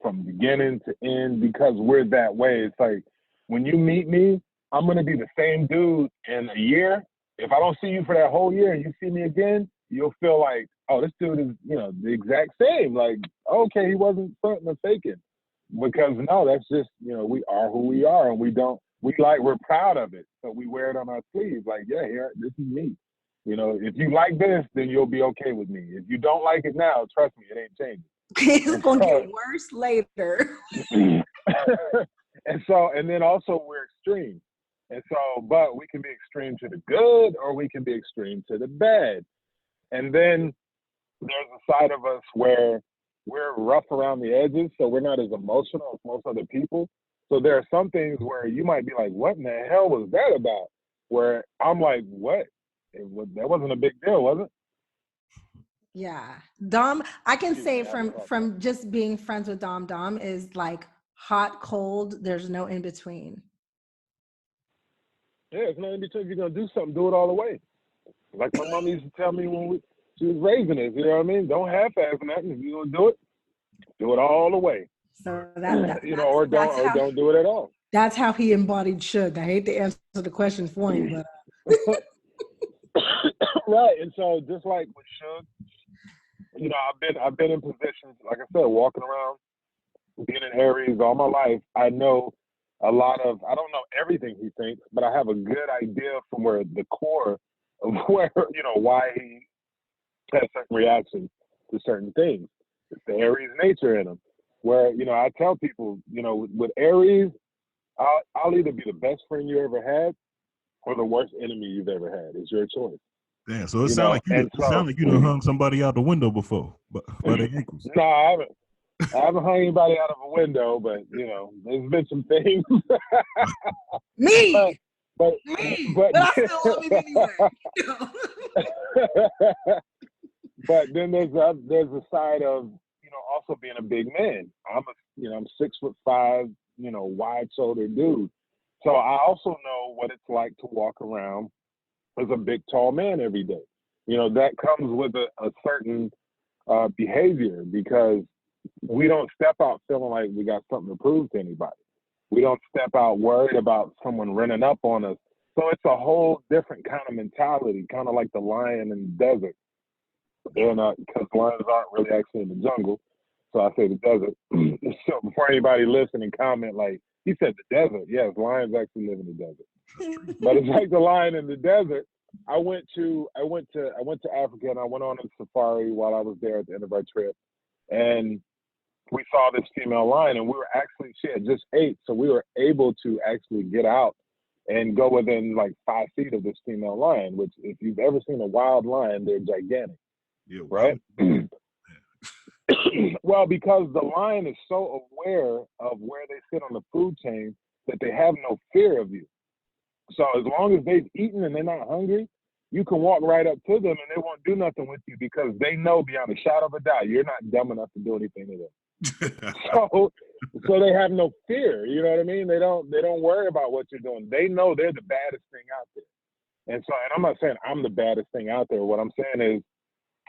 from beginning to end because we're that way. It's like when you meet me, I'm going to be the same dude in a year. If I don't see you for that whole year and you see me again, you'll feel like, oh, this dude is, you know, the exact same. Like, okay, he wasn't fronting or faking. Because no, that's just, you know, we are who we are and we're proud of it. So we wear it on our sleeves. Like, yeah, here, this is me. You know, if you like this, then you'll be okay with me. If you don't like it now, trust me, it ain't changing. It's going to get worse later. And then also we're extreme. And so, but we can be extreme to the good or we can be extreme to the bad. And then there's a side of us where we're rough around the edges, so we're not as emotional as most other people. So there are some things where you might be like, what in the hell was that about? Where I'm like, what? That wasn't a big deal, was it? Yeah. Dom, I can say from just being friends with Dom is like hot, cold. There's no in between. Yeah, it's no in between. If you're going to do something, do it all the way. Like my mom used to tell me when she was raising us, you know what I mean? Don't half-ass nothing. If you're going to do it all the way. So that you know, or don't do it at all. That's how he embodied Suge. I hate to answer the question for him, but Right, and so just like with Suge, you know, I've been in positions, like I said, walking around, being in Aries all my life. I know a lot of, I don't know everything he thinks, but I have a good idea from where the core of where, you know, why he has certain reactions to certain things. It's the Aries nature in him. Where, you know, I tell people, you know, with Aries, I'll either be the best friend you ever had or the worst enemy you've ever had. It's your choice. Damn, so it You sounds know, like you and so, done hung somebody out the window before, but by their ankles. no, I haven't hung anybody out of a window, but you know, there's been some things. Me, but but I still love him anyway. But then there's a side of, you know, also being a big man. I'm 6'5", you know, wide shouldered dude. So I also know what it's like to walk around as a big tall man every day. You know, that comes with a certain behavior, because we don't step out feeling like we got something to prove to anybody. We don't step out worried about someone running up on us. So it's a whole different kind of mentality, kind of like the lion in the desert. And because lions aren't really actually in the jungle, so I say the desert. So before anybody listen and comment, like, he said the desert. Yes, lions actually live in the desert. But it's like the lion in the desert. I went to Africa, and I went on a safari while I was there at the end of our trip, and we saw this female lion, and she had just ate, so we were able to actually get out and go within like 5 feet of this female lion, which if you've ever seen a wild lion, they're gigantic. Yeah, right? Well, because the lion is so aware of where they sit on the food chain that they have no fear of you. So as long as they've eaten and they're not hungry, you can walk right up to them and they won't do nothing with you, because they know beyond a shadow of a doubt you're not dumb enough to do anything to them. So they have no fear. You know what I mean? They don't worry about what you're doing. They know they're the baddest thing out there. And I'm not saying I'm the baddest thing out there. What I'm saying is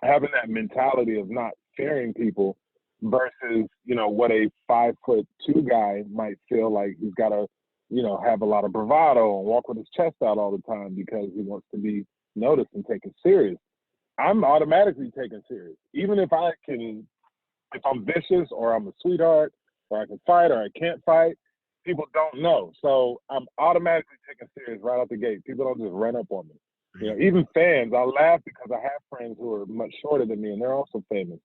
having that mentality of not fearing people versus, you know, what a 5'2" guy might feel like he's got to, you know, have a lot of bravado and walk with his chest out all the time because he wants to be noticed and taken serious. I'm automatically taken serious. Even if I'm vicious or I'm a sweetheart or I can fight or I can't fight, people don't know. So I'm automatically taken serious right out the gate. People don't just run up on me. You know, even fans, I laugh because I have friends who are much shorter than me and they're also famous.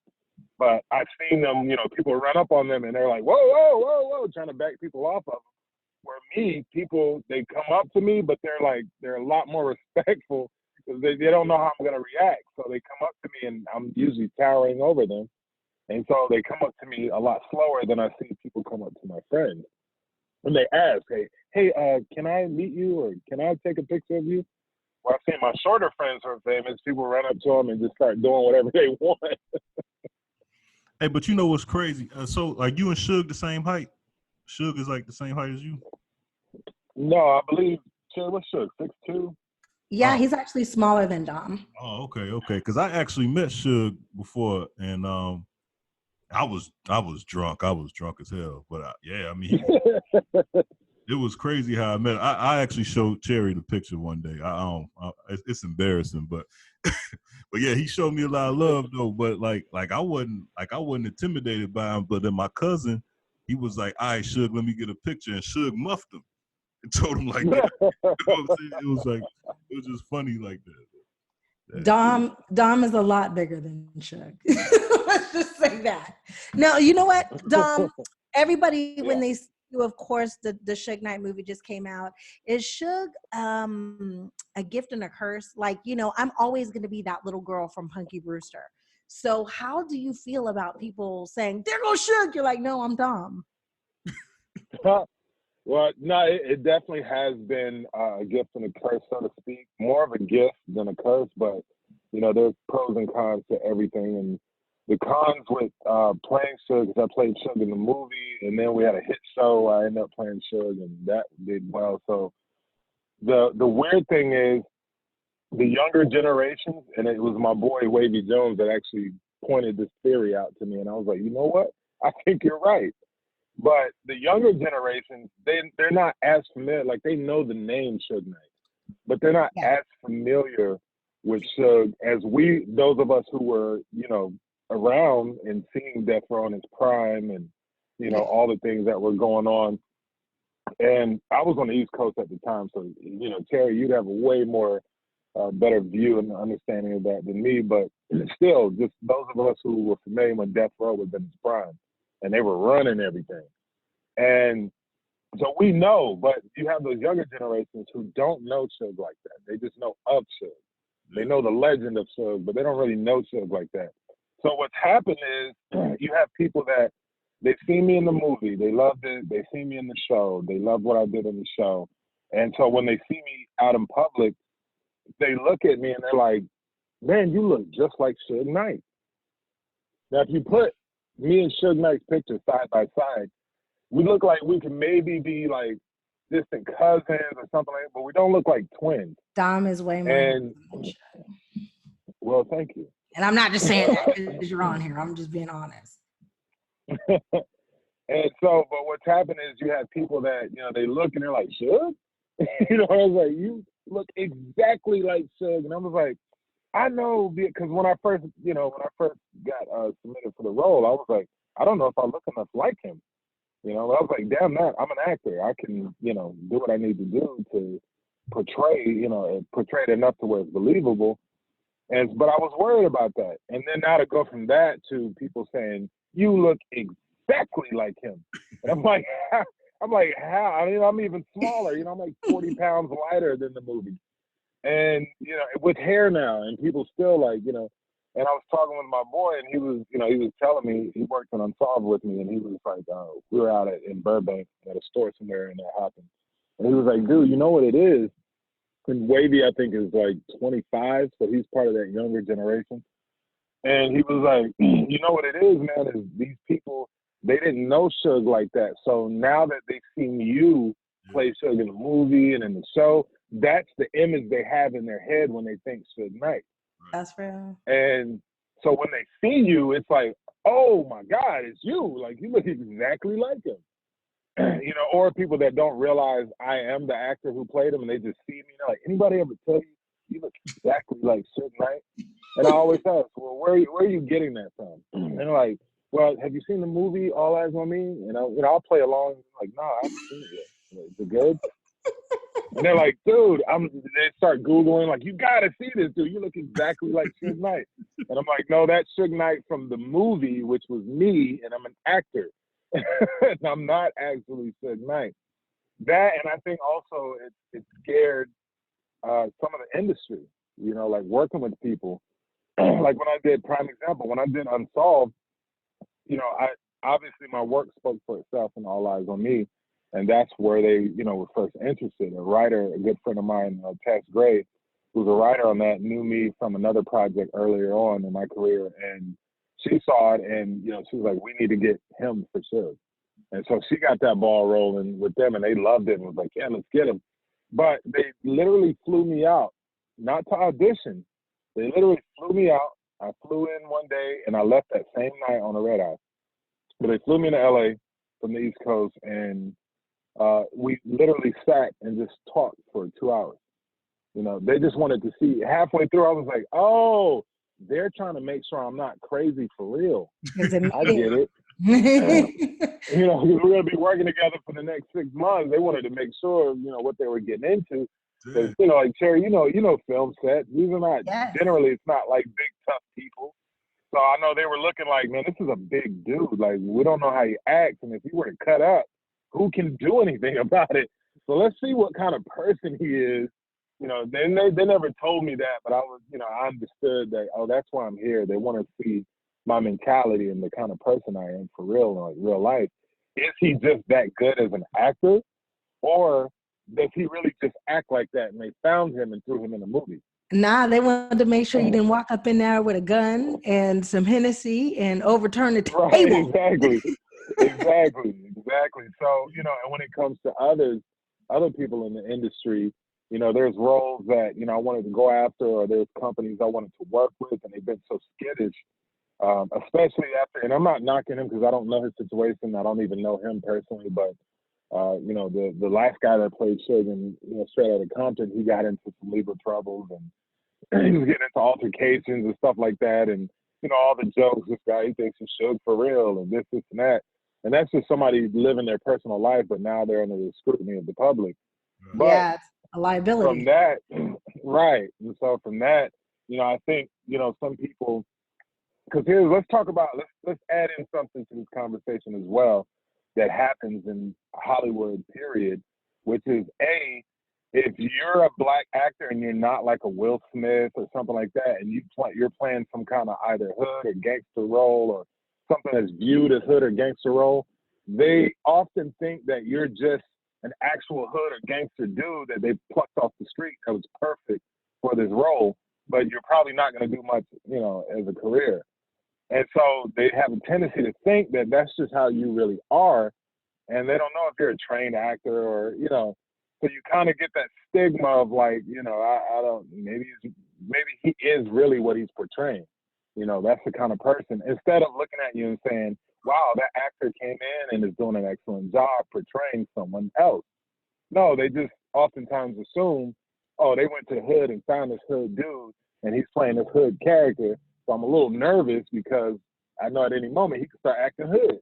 But I've seen them, you know, people run up on them and they're like, whoa, whoa, whoa, whoa, trying to back people off of them. Where me, people, they come up to me, but they're a lot more respectful because they don't know how I'm going to react. So they come up to me and I'm usually towering over them. And so they come up to me a lot slower than I see people come up to my friends. And they ask, hey, can I meet you or can I take a picture of you? Well, I've seen my shorter friends who are famous, people run up to them and just start doing whatever they want. Hey, but you know what's crazy? So, like, you and Suge the same height? Suge is like the same height as you? No, I believe, what's Suge, 6'2"? Yeah, he's actually smaller than Dom. Oh, okay. Because I actually met Suge before, and I was drunk. I was drunk as hell. But I mean, it was crazy how I met him. I actually showed Cherie the picture one day. It's embarrassing, but but yeah, he showed me a lot of love though. But like I wasn't intimidated by him. But then my cousin, he was like, "All right, Suge, let me get a picture," and Suge muffed him and told him like that. You know what I'm saying? It was just funny like that. Dom is a lot bigger than Suge. Let's just say that. No, you know what, Dom? Everybody, when they see you, of course, the Suge Knight movie just came out. Is Suge a gift and a curse? Like, you know, I'm always going to be that little girl from Punky Brewster. So how do you feel about people saying, there goes Suge? You're like, no, I'm Dom. Well, no, it definitely has been a gift and a curse, so to speak. More of a gift than a curse, but, you know, there's pros and cons to everything. And the cons with playing Suge is I played Suge in the movie, and then we had a hit show. I ended up playing Suge, and that did well. So the weird thing is the younger generations, and it was my boy Wavy Jones that actually pointed this theory out to me, and I was like, you know what? I think you're right. But the younger generations, they're not as familiar. Like, they know the name Suge Knight, but they're not as familiar with Suge, those of us who were, you know, around and seeing Death Row in its prime and, you know, all the things that were going on. And I was on the East Coast at the time, so, you know, Cherie, you'd have a way more better view and understanding of that than me. But still, just those of us who were familiar when Death Row was in its prime, and they were running everything. And so we know, but you have those younger generations who don't know Suge like that. They just know of Suge. They know the legend of Suge, but they don't really know Suge like that. So what's happened is you have people that they see me in the movie, they loved it, they see me in the show, they love what I did in the show. And so when they see me out in public, they look at me and they're like, man, you look just like Suge Knight. Now, if you put me and Suge Knight's pictures side by side, we look like we can maybe be like distant cousins or something like that, but we don't look like twins. Dom is way more. And, well, thank you. And I'm not just saying that because you're on here. I'm just being honest. And so, but what's happened is you have people that, you know, they look and they're like, Suge? You know, I was like, you look exactly like Suge. And I was like, I know, because when I first got submitted for the role, I was like, I don't know if I look enough like him. You know, I was like, damn that, I'm an actor. I can, you know, do what I need to do to portray it enough to where it's believable. But I was worried about that. And then now to go from that to people saying, you look exactly like him. And I'm like, how? I mean, I'm even smaller. You know, I'm like 40 pounds lighter than the movie. And, you know, with hair now, and people still like, you know, and I was talking with my boy, and he was telling me, he worked on Unsolved with me, and he was like, we were out in Burbank at a store somewhere, and that happened. And he was like, dude, you know what it is? And Wavy, I think, is like 25, so he's part of that younger generation. And he was like, you know what it is, man, is these people, they didn't know Suge like that. So now that they've seen you play Suge in the movie and in the show, that's the image they have in their head when they think Suge Knight. That's real. And so when they see you, it's like, oh my God, it's you. Like, you look exactly like him. You know, or people that don't realize I am the actor who played him, and they just see me, and they're like, anybody ever tell you you look exactly like Suge Knight? And I always ask, well, where are you getting that from? And they're like, well, have you seen the movie All Eyes on Me? And I'll play along. I'm like, no, I haven't seen it yet. Is it good? And they're like, dude, they start Googling, like, you gotta see this, dude. You look exactly like Suge Knight. And I'm like, no, that's Suge Knight from the movie, which was me, and I'm an actor. And I'm not actually Suge Knight. That, and I think also it scared some of the industry, you know, like working with people. Like when I did, prime example, when I did Unsolved, you know, obviously my work spoke for itself in All Eyes on Me. And that's where they, you know, were first interested. A writer, a good friend of mine, Tess Gray, who's a writer on that, knew me from another project earlier on in my career. And she saw it, and, you know, she was like, we need to get him for sure. And so she got that ball rolling with them, and they loved it and was like, yeah, let's get him. But they literally flew me out, not to audition. They literally flew me out. I flew in one day, and I left that same night on a red eye. But they flew me to LA from the East Coast, and we literally sat and just talked for 2 hours. You know, they just wanted to see. Halfway through, I was like, oh, they're trying to make sure I'm not crazy for real. I get it. You know, we're going to be working together for the next 6 months. They wanted to make sure, you know, what they were getting into. Because, you know, like, Cherie, you know film set. These are not, generally, it's not like big, tough people. So I know they were looking like, man, this is a big dude. Like, we don't know how he acts. And if he were to cut up, who can do anything about it? So let's see what kind of person he is. You know, they never told me that, but I was, you know, I understood that, oh, that's why I'm here. They want to see my mentality and the kind of person I am for real, like real life. Is he just that good as an actor, or does he really just act like that? And they found him and threw him in a movie. Nah, they wanted to make sure you didn't walk up in there with a gun and some Hennessy and overturn the table. Right, exactly. So, you know, and when it comes to other people in the industry, you know, there's roles that, you know, I wanted to go after, or there's companies I wanted to work with, and they've been so skittish, especially after, and I'm not knocking him because I don't know his situation. I don't even know him personally, but, you know, the last guy that played Suge, and, you know, straight out of Compton, he got into some legal troubles, and, he was getting into altercations and stuff like that, and all the jokes. This guy, he thinks he's Suge for real, and this and that. And that's just somebody living their personal life, but now they're under the scrutiny of the public. But yeah, it's a liability. From that, right. And so from that, I think, some people, because let's talk about, let's add in something to this conversation as well that happens in Hollywood, period, which is if you're a black actor and you're not like a Will Smith or something like that, and you're playing some kind of either hood or gangster role or something that's viewed as hood or gangster role, they often think that you're just an actual hood or gangster dude that they plucked off the street that was perfect for this role, but you're probably not going to do much, as a career. And so they have a tendency to think that that's just how you really are, and they don't know if you're a trained actor or, so you kind of get that stigma of like, I don't, maybe he is really what he's portraying. That's the kind of person, instead of looking at you and saying, wow, that actor came in and is doing an excellent job portraying someone else. No, they just oftentimes assume, oh, they went to the hood and found this hood dude and he's playing this hood character. So I'm a little nervous because I know at any moment he could start acting hood.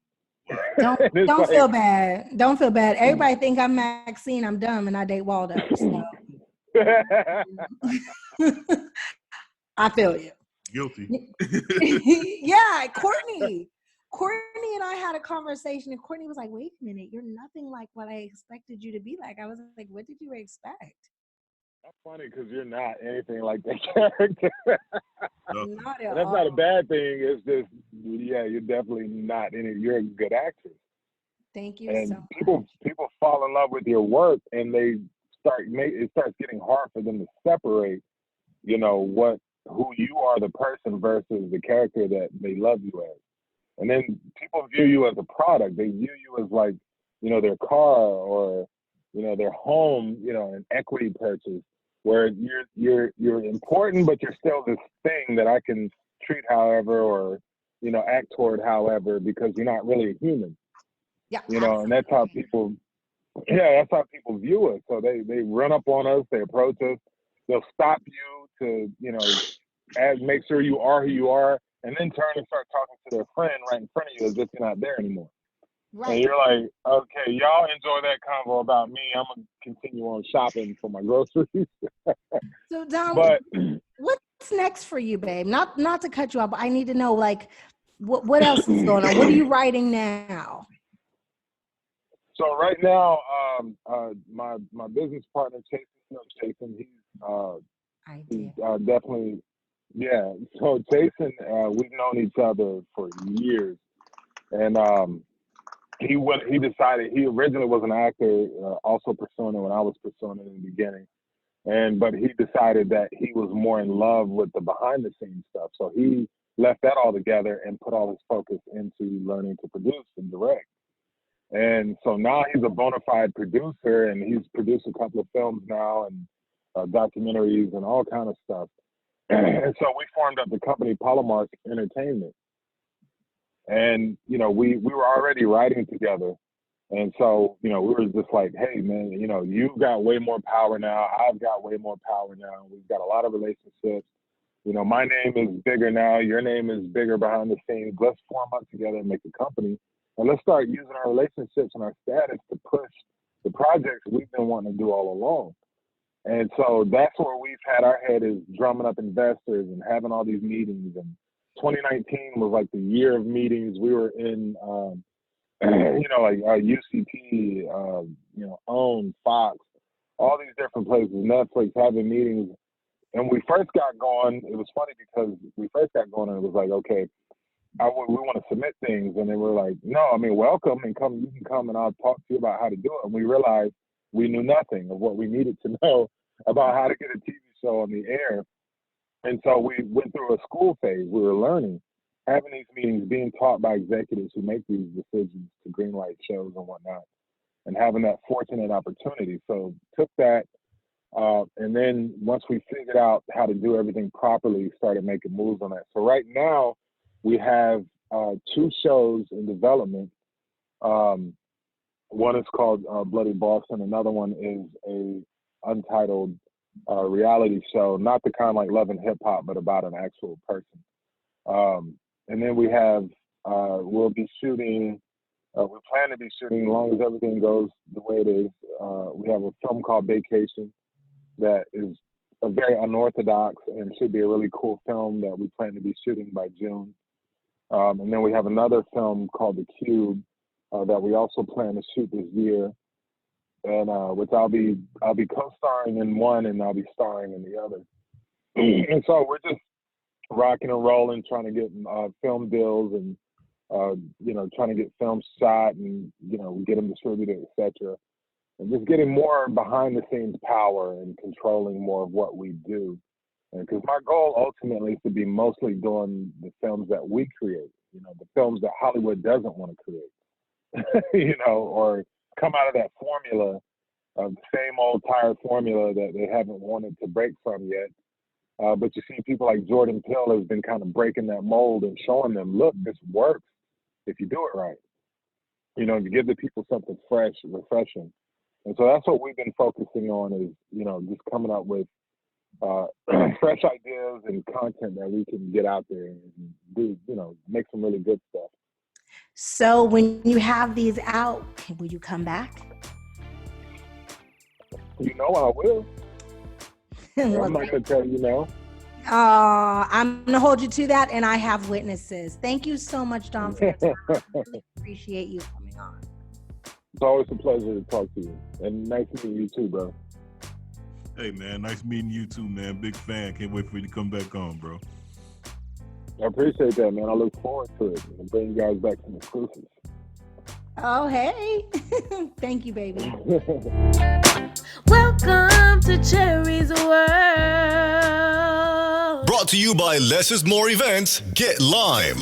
Don't feel bad. Don't feel bad. Everybody think I'm Maxine, I'm dumb, and I date Waldo. So. I feel you. Guilty. Yeah, Courtney and I had a conversation, and Courtney was like, wait a minute, you're nothing like what I expected you to be like. I was like, what did you expect? That's funny because you're not anything like that character. Not at that's all. Not a bad thing. It's just, you're definitely not you're a good actress. Thank you and so people, much. People fall in love with your work, and it starts getting hard for them to separate, who you are, the person, versus the character that they love you as. And then people view you as a product. They view you as like, their car or, their home, an equity purchase, where you're important, but you're still this thing that I can treat however or, act toward however, because you're not really a human. Yeah. And that's how people view us. So they run up on us, they approach us, they'll stop you to, make sure you are who you are, and then turn and start talking to their friend right in front of you as if you're not there anymore. Right. And you're like, okay, y'all enjoy that convo about me. I'm going to continue on shopping for my groceries. So, Dom, what's next for you, babe? Not to cut you off, but I need to know, like, what else is going on? What are you writing now? So right now, my business partner, Jason, he's definitely, yeah. So Jason, we've known each other for years, and he decided, he originally was an actor, also pursuing it when I was pursuing it in the beginning, but he decided that he was more in love with the behind the scenes stuff, so he left that all together and put all his focus into learning to produce and direct. And so now he's a bona fide producer, and he's produced a couple of films now and documentaries and all kind of stuff. And so we formed up the company Palomar Entertainment. And, we were already writing together. And so, we were just like, hey, man, you've got way more power now. I've got way more power now. We've got a lot of relationships. My name is bigger now. Your name is bigger behind the scenes. Let's form up together and make a company. And let's start using our relationships and our status to push the projects we've been wanting to do all along. And so that's where we've had our head, is drumming up investors and having all these meetings. And 2019 was like the year of meetings. We were in, like UCP, OWN, Fox, all these different places, Netflix, having meetings. And when we first got going, it was funny because we first got going and it was like, okay, we want to submit things. And then we're like, no, welcome, and come, you can come and I'll talk to you about how to do it. And we realized we knew nothing of what we needed to know about how to get a TV show on the air. And so we went through a school phase. We were learning, having these meetings, being taught by executives who make these decisions to greenlight shows and whatnot, and having that fortunate opportunity. So took that, and then once we figured out how to do everything properly, started making moves on that. So right now we have 2 shows in development. One is called Bloody Boston. Another one is a untitled reality show, not the kind like Love and Hip Hop, but about an actual person. And then we have, we'll be shooting, we plan to be shooting, as long as everything goes the way it is. We have a film called Vacation that is a very unorthodox and should be a really cool film that we plan to be shooting by June. And then we have another film called The Cube that we also plan to shoot this year, and which I'll be co-starring in one, and I'll be starring in the other. And so we're just rocking and rolling, trying to get film deals, and trying to get films shot, and get them distributed, etc. And just getting more behind the scenes power and controlling more of what we do. Because my goal ultimately is to be mostly doing the films that we create, the films that Hollywood doesn't want to create, or come out of that formula of the same old tired formula that they haven't wanted to break from yet. But you see people like Jordan Peele has been kind of breaking that mold and showing them, look, this works if you do it right. To give the people something fresh, refreshing. And so that's what we've been focusing on is, just coming up with fresh ideas and content that we can get out there and do, make some really good stuff. So when you have these out, will you come back? I will. I'm not going to tell you no. I'm going to hold you to that, and I have witnesses. Thank you so much, Dom. I really appreciate you coming on. It's always a pleasure to talk to you, and nice meeting you too, bro. Hey, man, nice meeting you too, man. Big fan. Can't wait for you to come back on, bro. I appreciate that, man. I look forward to it and bring you guys back some exclusives. Oh, hey. Thank you, baby. Welcome to Cherie's World. Brought to you by Less is More Events. Get Lime.